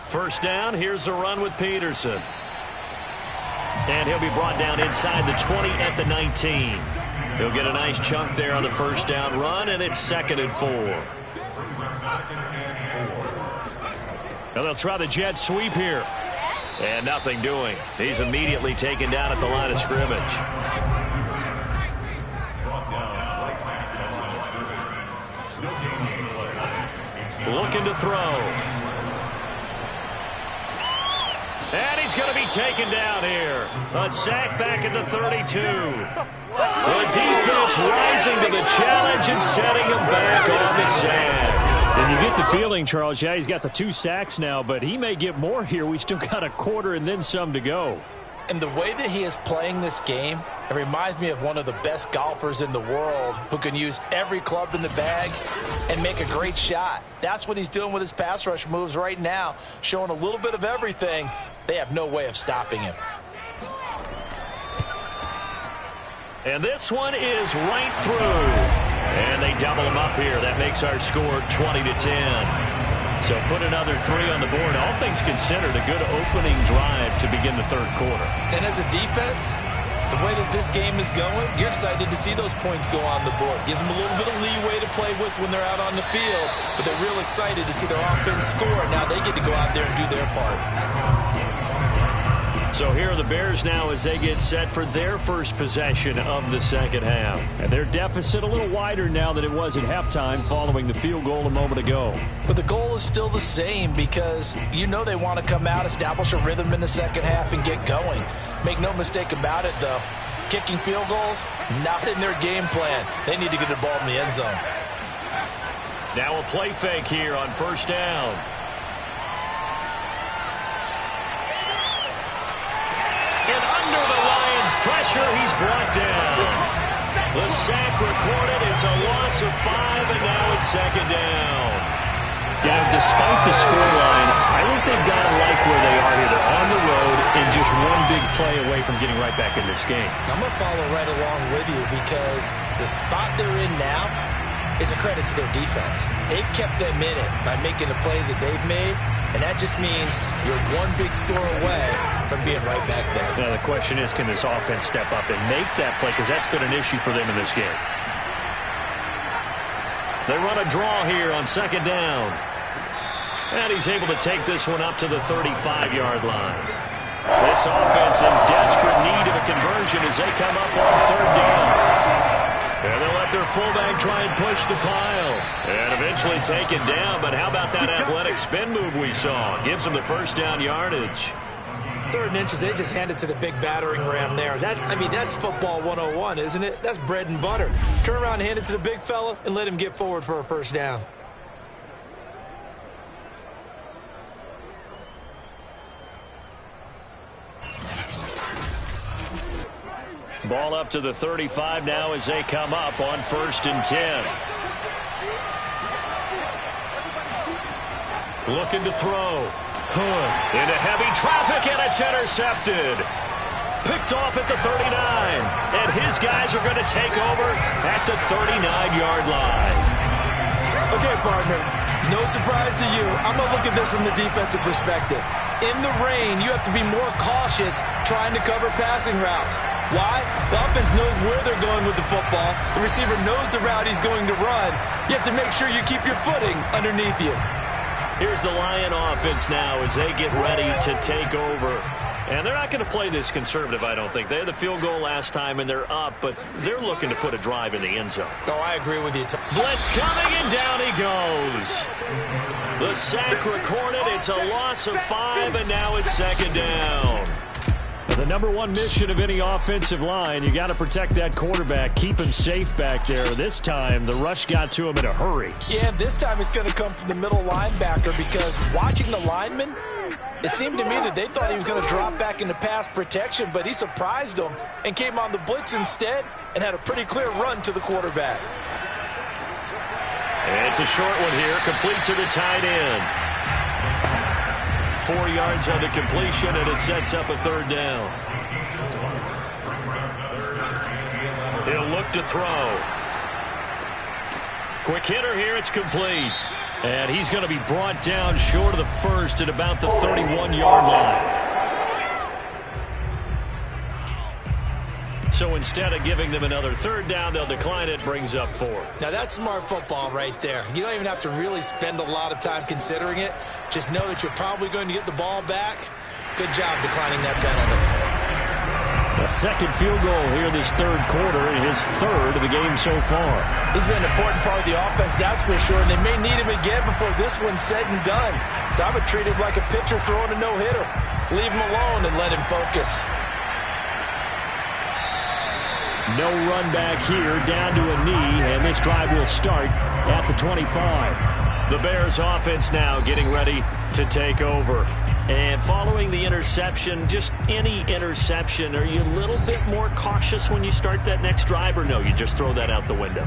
First down, here's a run with Peterson. And he'll be brought down inside the 20 at the 19. He'll get a nice chunk there on the first down run, and it's 2nd and 4. Now they'll try the jet sweep here. And nothing doing. He's immediately taken down at the line of scrimmage. Looking to throw. And he's going to be taken down here. A sack back at the 32. The defense rising to the challenge and setting him back on the sand. And you get the feeling, Charles, yeah, he's got the 2 sacks now, but he may get more here. We still got a quarter and then some to go. And the way that he is playing this game, it reminds me of one of the best golfers in the world who can use every club in the bag and make a great shot. That's what he's doing with his pass rush moves right now, showing a little bit of everything. They have no way of stopping him. And this one is right through. And they double him up here. That makes our score 20 to 10. So put another 3 on the board. All things considered, a good opening drive to begin the third quarter. And as a defense, the way that this game is going, you're excited to see those points go on the board. Gives them a little bit of leeway to play with when they're out on the field, but they're real excited to see their offense score. Now they get to go out there and do their part. So here are the Bears now as they get set for their first possession of the second half. And their deficit a little wider now than it was at halftime following the field goal a moment ago. But the goal is still the same, because you know they want to come out, establish a rhythm in the second half, and get going. Make no mistake about it, though. Kicking field goals, not in their game plan. They need to get the ball in the end zone. Now a play fake here on first down. And under the Lions' pressure, he's brought down. The sack recorded. It's a loss of 5, and now it's second down. Yeah, despite the scoreline, I think they've got to like where they are here. They're on the road and just one big play away from getting right back in this game. I'm going to follow right along with you, because the spot they're in now is a credit to their defense. They've kept them in it by making the plays that they've made, and that just means you're one big score away from being right back there. Now the question is, can this offense step up and make that play, because that's been an issue for them in this game. They run a draw here on second down. And he's able to take this one up to the 35-yard line. This offense in desperate need of a conversion as they come up on third down. And they'll let their fullback try and push the pile. And eventually taken down, but how about that athletic spin move we saw? Gives them the first down yardage. 3rd and inches, they just hand it to the big battering ram there. That's football 101, isn't it? That's bread and butter. Turn around and hand it to the big fella and let him get forward for a first down. Ball up to the 35 now as they come up on 1st and 10. Looking to throw. Hood into heavy traffic, and it's intercepted. Picked off at the 39. And his guys are going to take over at the 39-yard line. Okay, partner, no surprise to you. I'm going to look at this from the defensive perspective. In the rain, you have to be more cautious trying to cover passing routes. Why? The offense knows where they're going with the football. The receiver knows the route he's going to run. You have to make sure you keep your footing underneath you. Here's the Lion offense now as they get ready to take over. And they're not going to play this conservative, I don't think. They had the field goal last time, and they're up, but they're looking to put a drive in the end zone. Oh, I agree with you. Blitz coming, and down he goes. The sack recorded. It's a loss of 5, and now it's second down. The number one mission of any offensive line, you got to protect that quarterback, keep him safe back there. This time, the rush got to him in a hurry. Yeah, this time it's going to come from the middle linebacker because watching the lineman, it seemed to me that they thought he was going to drop back into pass protection, but he surprised them and came on the blitz instead and had a pretty clear run to the quarterback. It's a short one here, complete to the tight end. 4 yards on the completion, and it sets up a third down. He'll look to throw. Quick hitter here, it's complete. And he's going to be brought down short of the first at about the 31-yard line. So instead of giving them another third down, they'll decline it, brings up 4. Now that's smart football right there. You don't even have to really spend a lot of time considering it. Just know that you're probably going to get the ball back. Good job declining that penalty. A second field goal here this third quarter, and his third of the game so far. He's been an important part of the offense, that's for sure, and they may need him again before this one's said and done. So I would treat him like a pitcher throwing a no-hitter. Leave him alone and let him focus. No run back here, down to a knee, and this drive will start at the 25. The Bears offense now getting ready to take over. And following the interception, just any interception, are you a little bit more cautious when you start that next drive, or no, you just throw that out the window?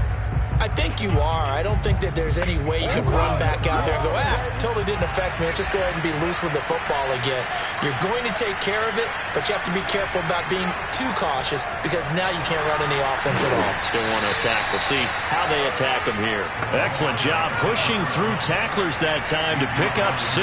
I think you are. I don't think that there's any way you can run back out there and go, totally didn't affect me. Let's just go ahead and be loose with the football again. You're going to take care of it, but you have to be careful about being too cautious because now you can't run any offense at all. Still want to attack. We'll see how they attack him here. Excellent job pushing through tacklers that time to pick up 6.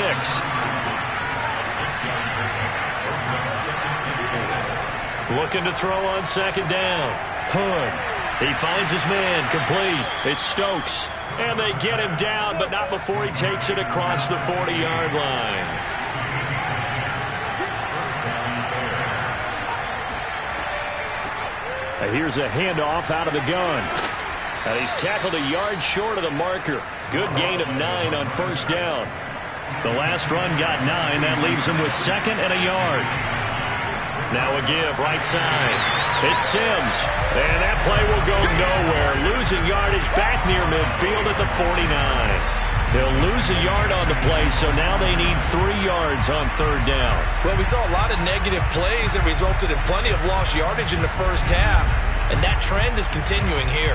Looking to throw on second down. Hood. He finds his man, complete. It's Stokes. And they get him down, but not before he takes it across the 40-yard line. And here's a handoff out of the gun. And he's tackled a yard short of the marker. Good gain of 9 on first down. The last run got 9. That leaves him with second and a yard. Now a give, right side. It's Sims. And that play will go nowhere. Losing yardage back near midfield at the 49. He'll lose a yard on the play, so now they need 3 yards on third down. Well, we saw a lot of negative plays that resulted in plenty of lost yardage in the first half, and that trend is continuing here.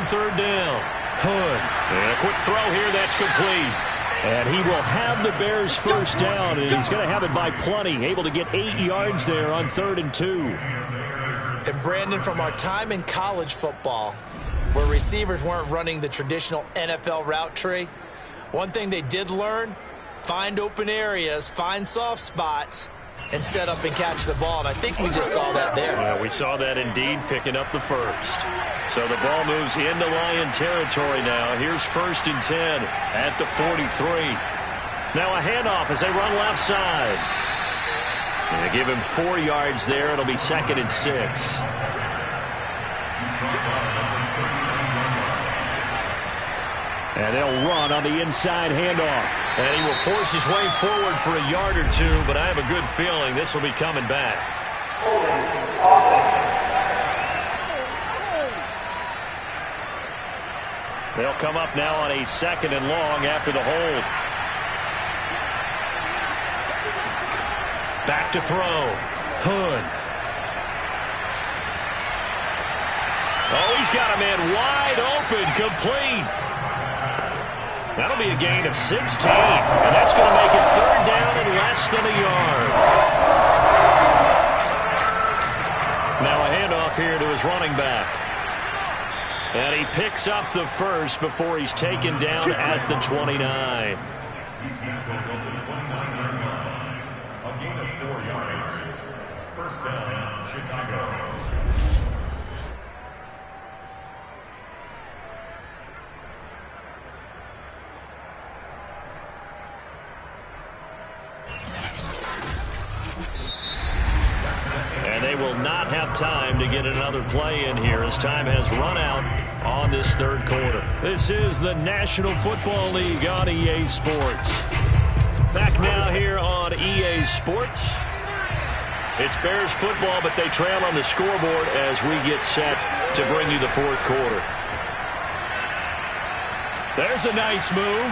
Third down. Hood. And a quick throw here. That's complete. And he will have the Bears first down, and he's going to have it by plenty. Able to get 8 yards there on 3rd and 2. And Brandon, from our time in college football, where receivers weren't running the traditional NFL route tree, one thing they did learn, find open areas, find soft spots, and set up and catch the ball. And I think we just saw that there. Yeah, we saw that indeed, picking up the first. So the ball moves into Lion territory now. Here's 1st and 10 at the 43. Now a handoff as they run left side. And they give him 4 yards there. It'll be 2nd and 6. And they'll run on the inside handoff. And he will force his way forward for a yard or 2, but I have a good feeling this will be coming back. They'll come up now on a 2nd and long after the hold. Back to throw. Hood. Oh, he's got a man wide open, complete. That'll be a gain of 16, and that's going to make it 3rd down and less than a yard. Now a handoff here to his running back. And he picks up the first before he's taken down at the 29. A gain of 4 yards. First down, Chicago. they will not have time to get another play in here as time has run out on this third quarter. This is the National Football League on EA Sports. Back now here on EA Sports. It's Bears football, but they trail on the scoreboard as we get set to bring you the fourth quarter. There's a nice move.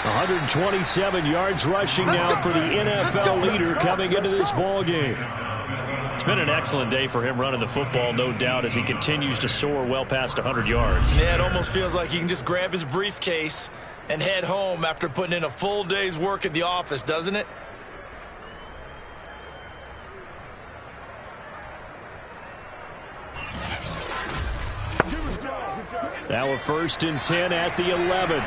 127 yards rushing now for the NFL leader coming into this ball game. It's been an excellent day for him running the football, no doubt, as he continues to soar well past 100 yards. Yeah, it almost feels like he can just grab his briefcase and head home after putting in a full day's work at the office, doesn't it? Now a 1st and 10 at the 11.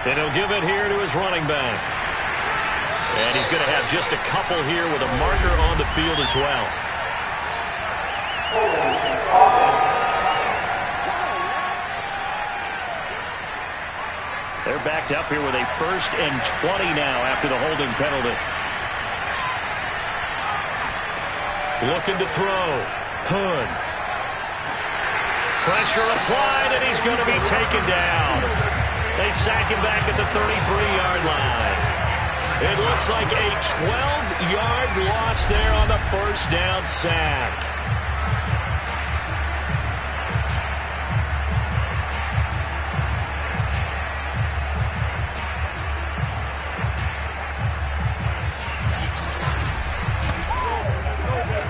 And he'll give it here to his running back. And he's going to have just a couple here with a marker on the field as well. They're backed up here with a 1st and 20 now after the holding penalty. Looking to throw. Hood. Pressure applied, and he's going to be taken down. They sack him back at the 33-yard line. It looks like a 12-yard loss there on the first down sack.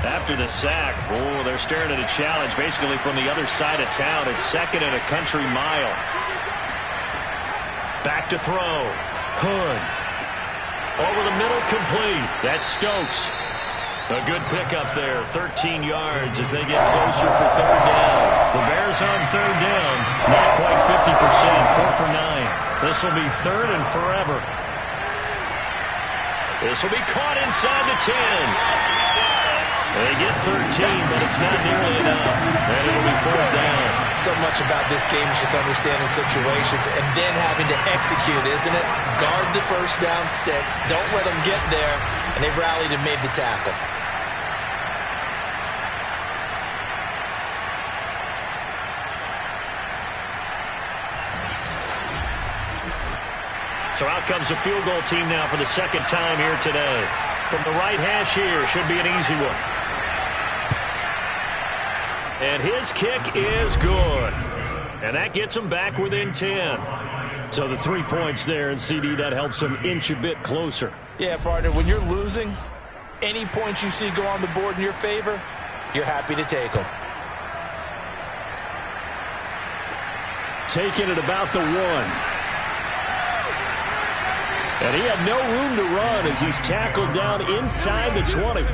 After the sack, they're staring at a challenge basically from the other side of town. It's 2nd and a country mile. Back to throw. Hood. Over the middle, complete. That's Stokes. A good pickup there. 13 yards as they get closer for 3rd down. The Bears on 3rd down. Not quite 50%. 4 for 9. This will be 3rd and forever. This will be caught inside the 10. They get 13, but it's not nearly enough. And it'll be 4th down. So much about this game is just understanding situations and then having to execute, isn't it? Guard the first down sticks. Don't let them get there. And they rallied and made the tackle. So out comes the field goal team now for the 2nd time here today. From the right hash here, should be an easy one. And his kick is good. And that gets him back within 10. So the 3 points there, and CD, that helps him inch a bit closer. Yeah, partner, when you're losing, any points you see go on the board in your favor, you're happy to take them. Taking it about the 1. And he had no room to run as he's tackled down inside the 20.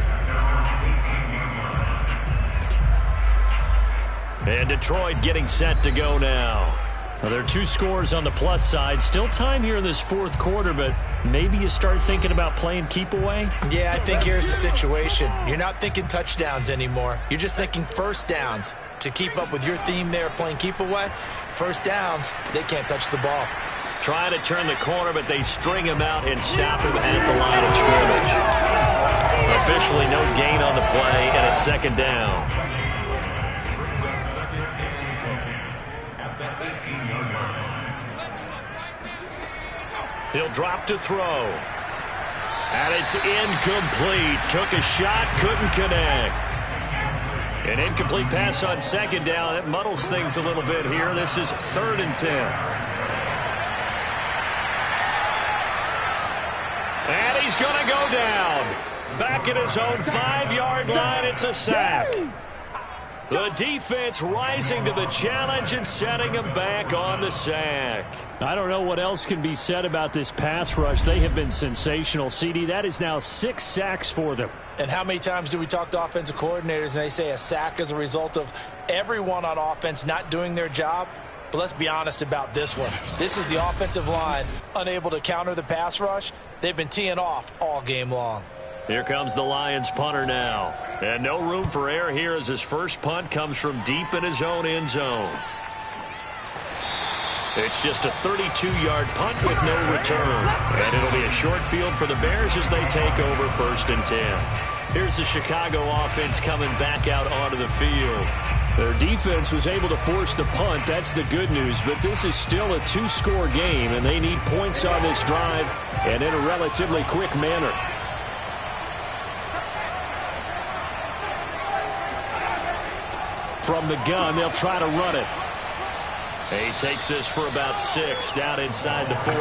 And Detroit getting set to go now. Well, there are 2 scores on the plus side. Still time here in this 4th quarter, but maybe you start thinking about playing keep away? Yeah, I think here's the situation. You're not thinking touchdowns anymore. You're just thinking first downs. To keep up with your theme there, playing keep away, first downs, they can't touch the ball. Trying to turn the corner, but they string him out and stop him at the line of scrimmage. Officially no gain on the play, and it's 2nd down. He'll drop to throw. And it's incomplete. Took a shot, couldn't connect. An incomplete pass on 2nd down. That muddles things a little bit here. This is 3rd and 10. And he's going to go down. Back at his own 5-yard line. It's a sack. The defense rising to the challenge and setting him back on the sack. I don't know what else can be said about this pass rush. They have been sensational. CD, that is now 6 sacks for them. And how many times do we talk to offensive coordinators and they say a sack is a result of everyone on offense not doing their job? But let's be honest about this one. This is the offensive line unable to counter the pass rush. They've been teeing off all game long. Here comes the Lions punter now. And no room for error here as his first punt comes from deep in his own end zone. It's just a 32-yard punt with no return. And it'll be a short field for the Bears as they take over 1st and 10. Here's the Chicago offense coming back out onto the field. Their defense was able to force the punt. That's the good news. But this is still a 2-score game, and they need points on this drive and in a relatively quick manner. From the gun, they'll try to run it. He takes this for about 6 down inside the 40.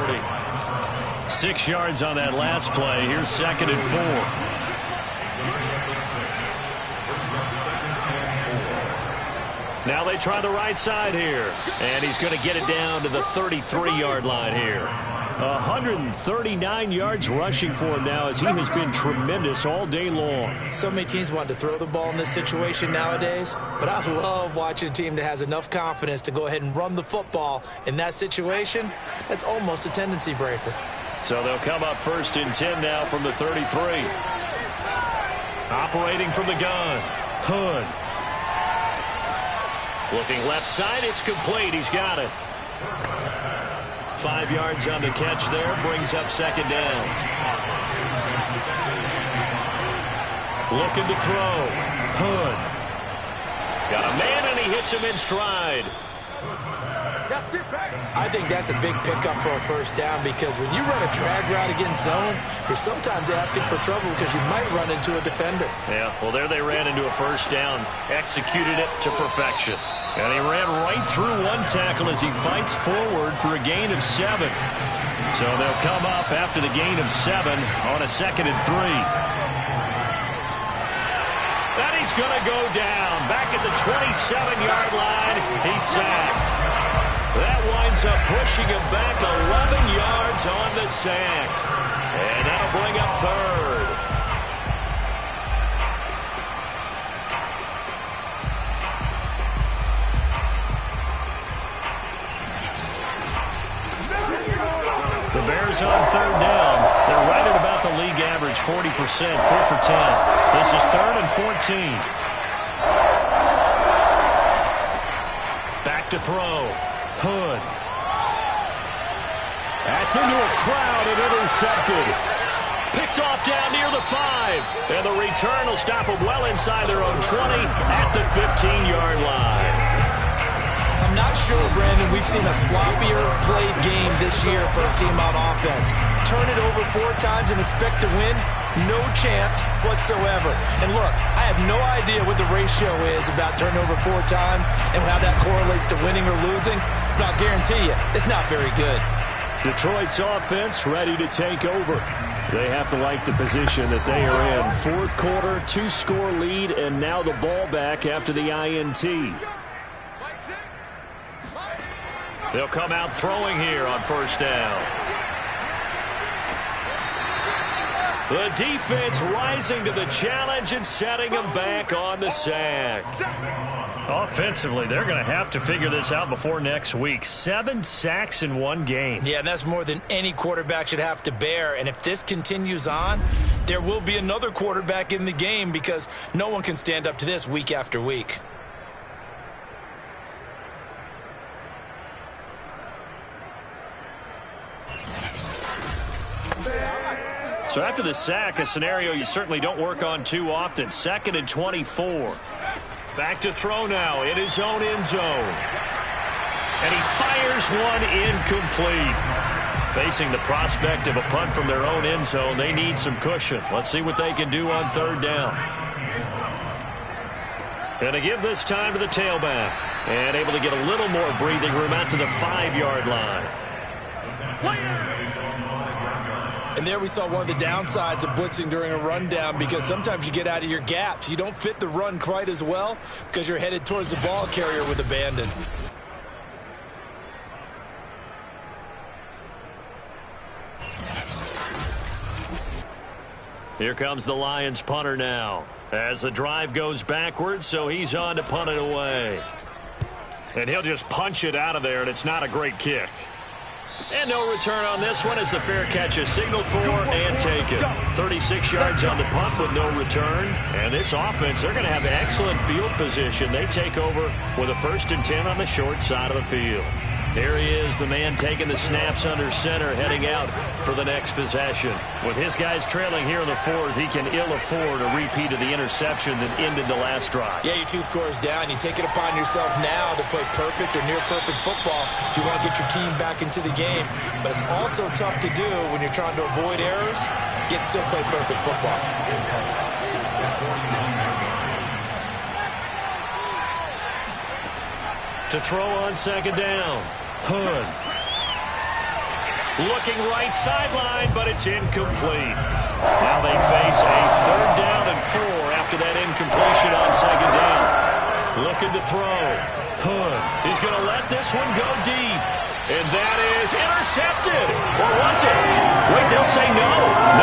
6 yards on that last play. Here's 2nd and 4. Now they try the right side here. And he's going to get it down to the 33-yard line here. 139 yards rushing for him now as he has been tremendous all day long. So many teams want to throw the ball in this situation nowadays, but I love watching a team that has enough confidence to go ahead and run the football in that situation. That's almost a tendency breaker. So they'll come up 1st and 10 now from the 33. Operating from the gun. Hood. Looking left side, it's complete. He's got it. 5 yards on the catch there, brings up 2nd down. Looking to throw. Hood. Got a man, and he hits him in stride. I think that's a big pickup for a 1st down because when you run a drag route against zone, you're sometimes asking for trouble because you might run into a defender. Yeah, well, there they ran into a 1st down. Executed it to perfection. And he ran right through one tackle as he fights forward for a gain of 7. So they'll come up after the gain of 7 on a 2nd and 3. And he's going to go down. Back at the 27-yard line, he's sacked. That winds up pushing him back 11 yards on the sack. And that'll bring up 3rd. The Bears on 3rd down. They're right at about the league average, 40%, 4 for 10. This is 3rd and 14. Back to throw. Hood. That's into a crowd and intercepted. Picked off down near the 5. And the return will stop them well inside their own 20 at the 15-yard line. I'm not sure, Brandon, we've seen a sloppier played game this year for a team on offense. Turn it over 4 times and expect to win? No chance whatsoever. And look, I have no idea what the ratio is about turning over 4 times and how that correlates to winning or losing, but I'll guarantee you, it's not very good. Detroit's offense ready to take over. They have to like the position that they are in. 4th quarter, 2-score lead, and now the ball back after the INT. They'll come out throwing here on 1st down. The defense rising to the challenge and setting them back on the sack. Offensively, they're going to have to figure this out before next week. 7 sacks in 1 game. Yeah, and that's more than any quarterback should have to bear. And if this continues on, there will be another quarterback in the game because no one can stand up to this week after week. So after the sack, a scenario you certainly don't work on too often. 2nd and 24. Back to throw now in his own end zone. And he fires one incomplete. Facing the prospect of a punt from their own end zone, they need some cushion. Let's see what they can do on 3rd down. Going to give this time to the tailback. And able to get a little more breathing room out to the 5-yard line. And there we saw one of the downsides of blitzing during a rundown because sometimes you get out of your gaps. You don't fit the run quite as well because you're headed towards the ball carrier with abandon. Here comes the Lions punter now as the drive goes backwards, so he's on to punt it away. And he'll just punch it out of there, and it's not a great kick. And no return on this one as the fair catch is signaled for and taken. 36 yards on the punt with no return. And this offense, they're going to have excellent field position. They take over with a 1st and 10 on the short side of the field. Here he is, the man taking the snaps under center, heading out for the next possession. With his guys trailing here in the fourth, he can ill afford a repeat of the interception that ended the last drive. Yeah, you're 2 scores down. You take it upon yourself now to play perfect or near-perfect football if you want to get your team back into the game. But it's also tough to do when you're trying to avoid errors, yet still play perfect football. To throw on second down. Hood. Looking right sideline, but it's incomplete. Now they face a 3rd down and 4 after that incompletion on second down. Looking to throw. Hood. He's going to let this one go deep. And that is intercepted. Or was it? Wait, they'll say no.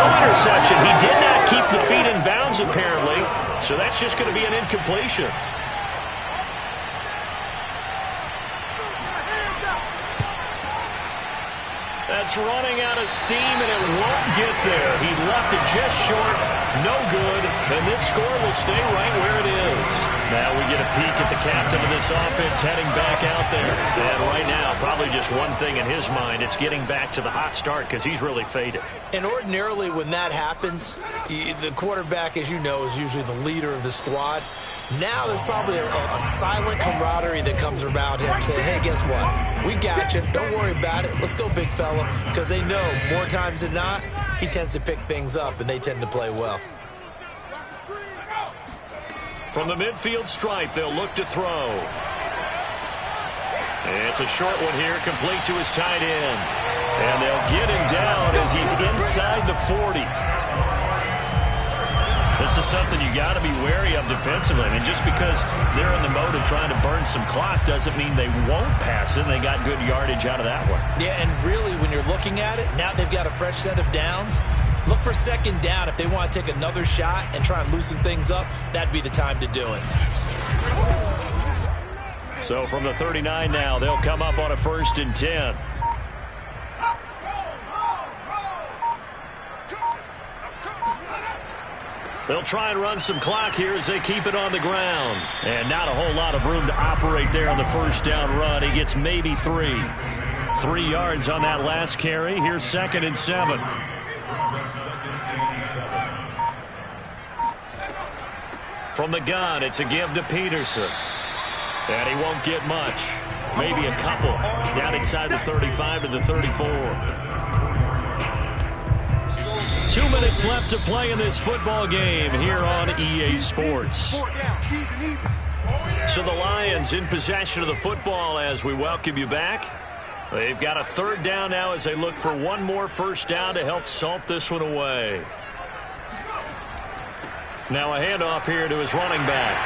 No interception. He did not keep the feet in bounds, apparently. So that's just going to be an incompletion. That's running out of steam, and it won't get there. He left it just short. No good. And this score will stay right where it is. Now we get a peek at the captain of this offense heading back out there. And right now, probably just one thing in his mind. It's getting back to the hot start because he's really faded. And ordinarily when that happens, the quarterback, as you know, is usually the leader of the squad. Now there's probably a silent camaraderie that comes about him saying, hey, guess what? We got you. Don't worry about it. Let's go, big fella. Because they know more times than not, he tends to pick things up, and they tend to play well. From the midfield stripe, they'll look to throw. It's a short one here, complete to his tight end. And they'll get him down as he's inside the 40. This is something you got to be wary of defensively. I mean, just because they're in the mode of trying to burn some clock doesn't mean they won't pass it. They got good yardage out of that one. Yeah, and really, when you're looking at it, now they've got a fresh set of downs. Look for second down if they want to take another shot and try and loosen things up. That'd be the time to do it. So from the 39 now, they'll come up on a 1st and 10. They'll try and run some clock here as they keep it on the ground. And not a whole lot of room to operate there on the 1st down run. He gets maybe 3. 3 yards on that last carry. Here's 2nd and 7. From the gun, it's a give to Peterson. And he won't get much. Maybe a couple. Down inside the 35 to the 34. 2 minutes left to play in this football game here on EA Sports. So the Lions in possession of the football as we welcome you back. They've got a 3rd down now as they look for one more 1st down to help salt this one away. Now a handoff here to his running back.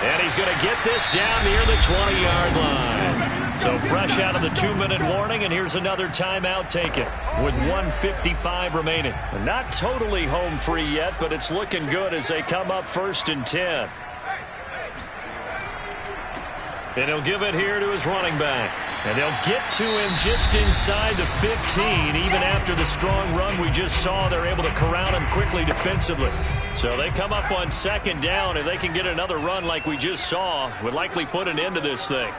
And he's going to get this down near the 20-yard line. So fresh out of the 2-minute warning, and here's another timeout taken with 1:55 remaining. Not totally home free yet, but it's looking good as they come up 1st and 10. And he'll give it here to his running back. And they'll get to him just inside the 15. Even after the strong run we just saw, they're able to corral him quickly defensively. So they come up on 2nd down, and they can get another run like we just saw. Would likely put an end to this thing.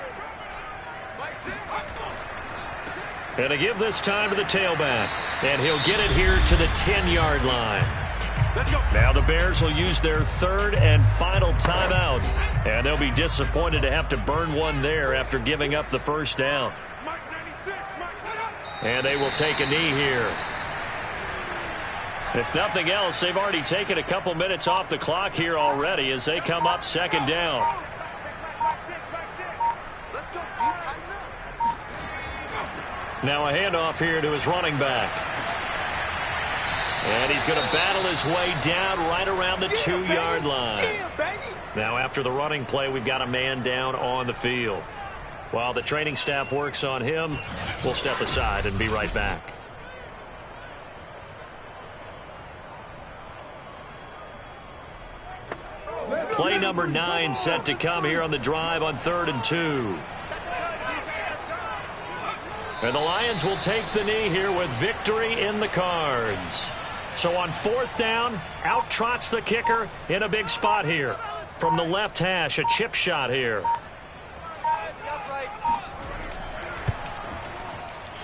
And to give this time to the tailback. And he'll get it here to the 10-yard line. Now the Bears will use their 3rd and final timeout. And they'll be disappointed to have to burn one there after giving up the 1st down. And they will take a knee here. If nothing else, they've already taken a couple minutes off the clock here already as they come up 2nd down. Now a handoff here to his running back. And he's going to battle his way down right around the 2-yard line. Now after the running play, we've got a man down on the field. While the training staff works on him, we'll step aside and be right back. Play number 9 set to come here on the drive on 3rd and 2. And the Lions will take the knee here with victory in the cards. So on 4th down, out trots the kicker in a big spot here. From the left hash, a chip shot here.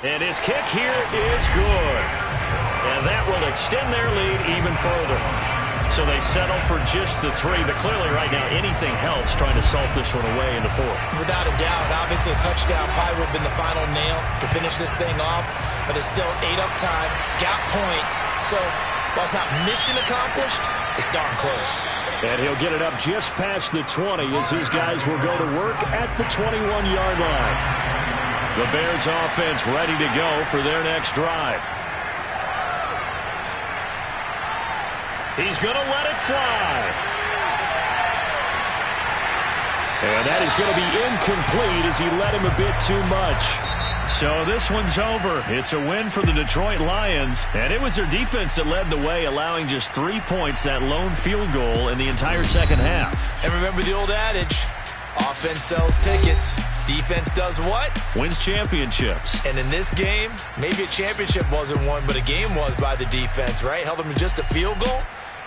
And his kick here is good. And that will extend their lead even further. So they settle for just the 3, but clearly right now anything helps trying to salt this one away in the 4th. Without a doubt, obviously a touchdown probably would have been the final nail to finish this thing off, but it's still 8 up time, got points. So while it's not mission accomplished, it's darn close. And he'll get it up just past the 20 as his guys will go to work at the 21-yard line. The Bears offense ready to go for their next drive. He's going to let it fly. And that is going to be incomplete as he let him a bit too much. So this one's over. It's a win for the Detroit Lions. And it was their defense that led the way, allowing just 3 points, that lone field goal in the entire second half. And remember the old adage, offense sells tickets. Defense does what? Wins championships. And in this game, maybe a championship wasn't won, but a game was by the defense, right? Held them to just a field goal.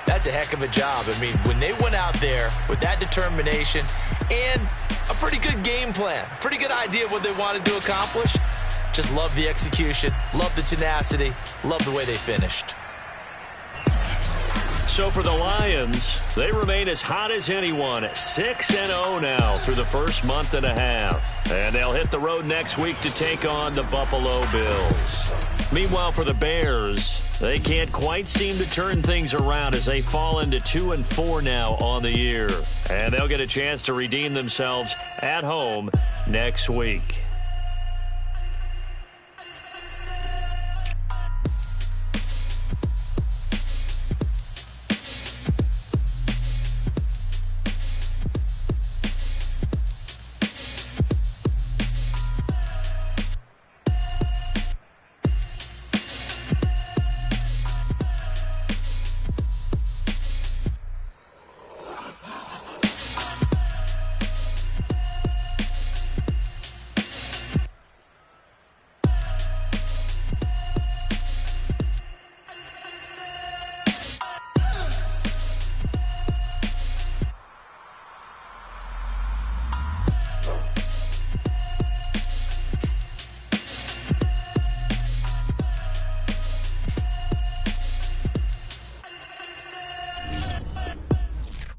That's a heck of a job. I mean, when they went out there with that determination and a pretty good game plan, pretty good idea of what they wanted to accomplish, just love the execution, love the tenacity, love the way they finished. So for the Lions, they remain as hot as anyone, 6-0 now through the first month and a half. And they'll hit the road next week to take on the Buffalo Bills. Meanwhile, for the Bears, they can't quite seem to turn things around as they fall into 2-4 now on the year. And they'll get a chance to redeem themselves at home next week.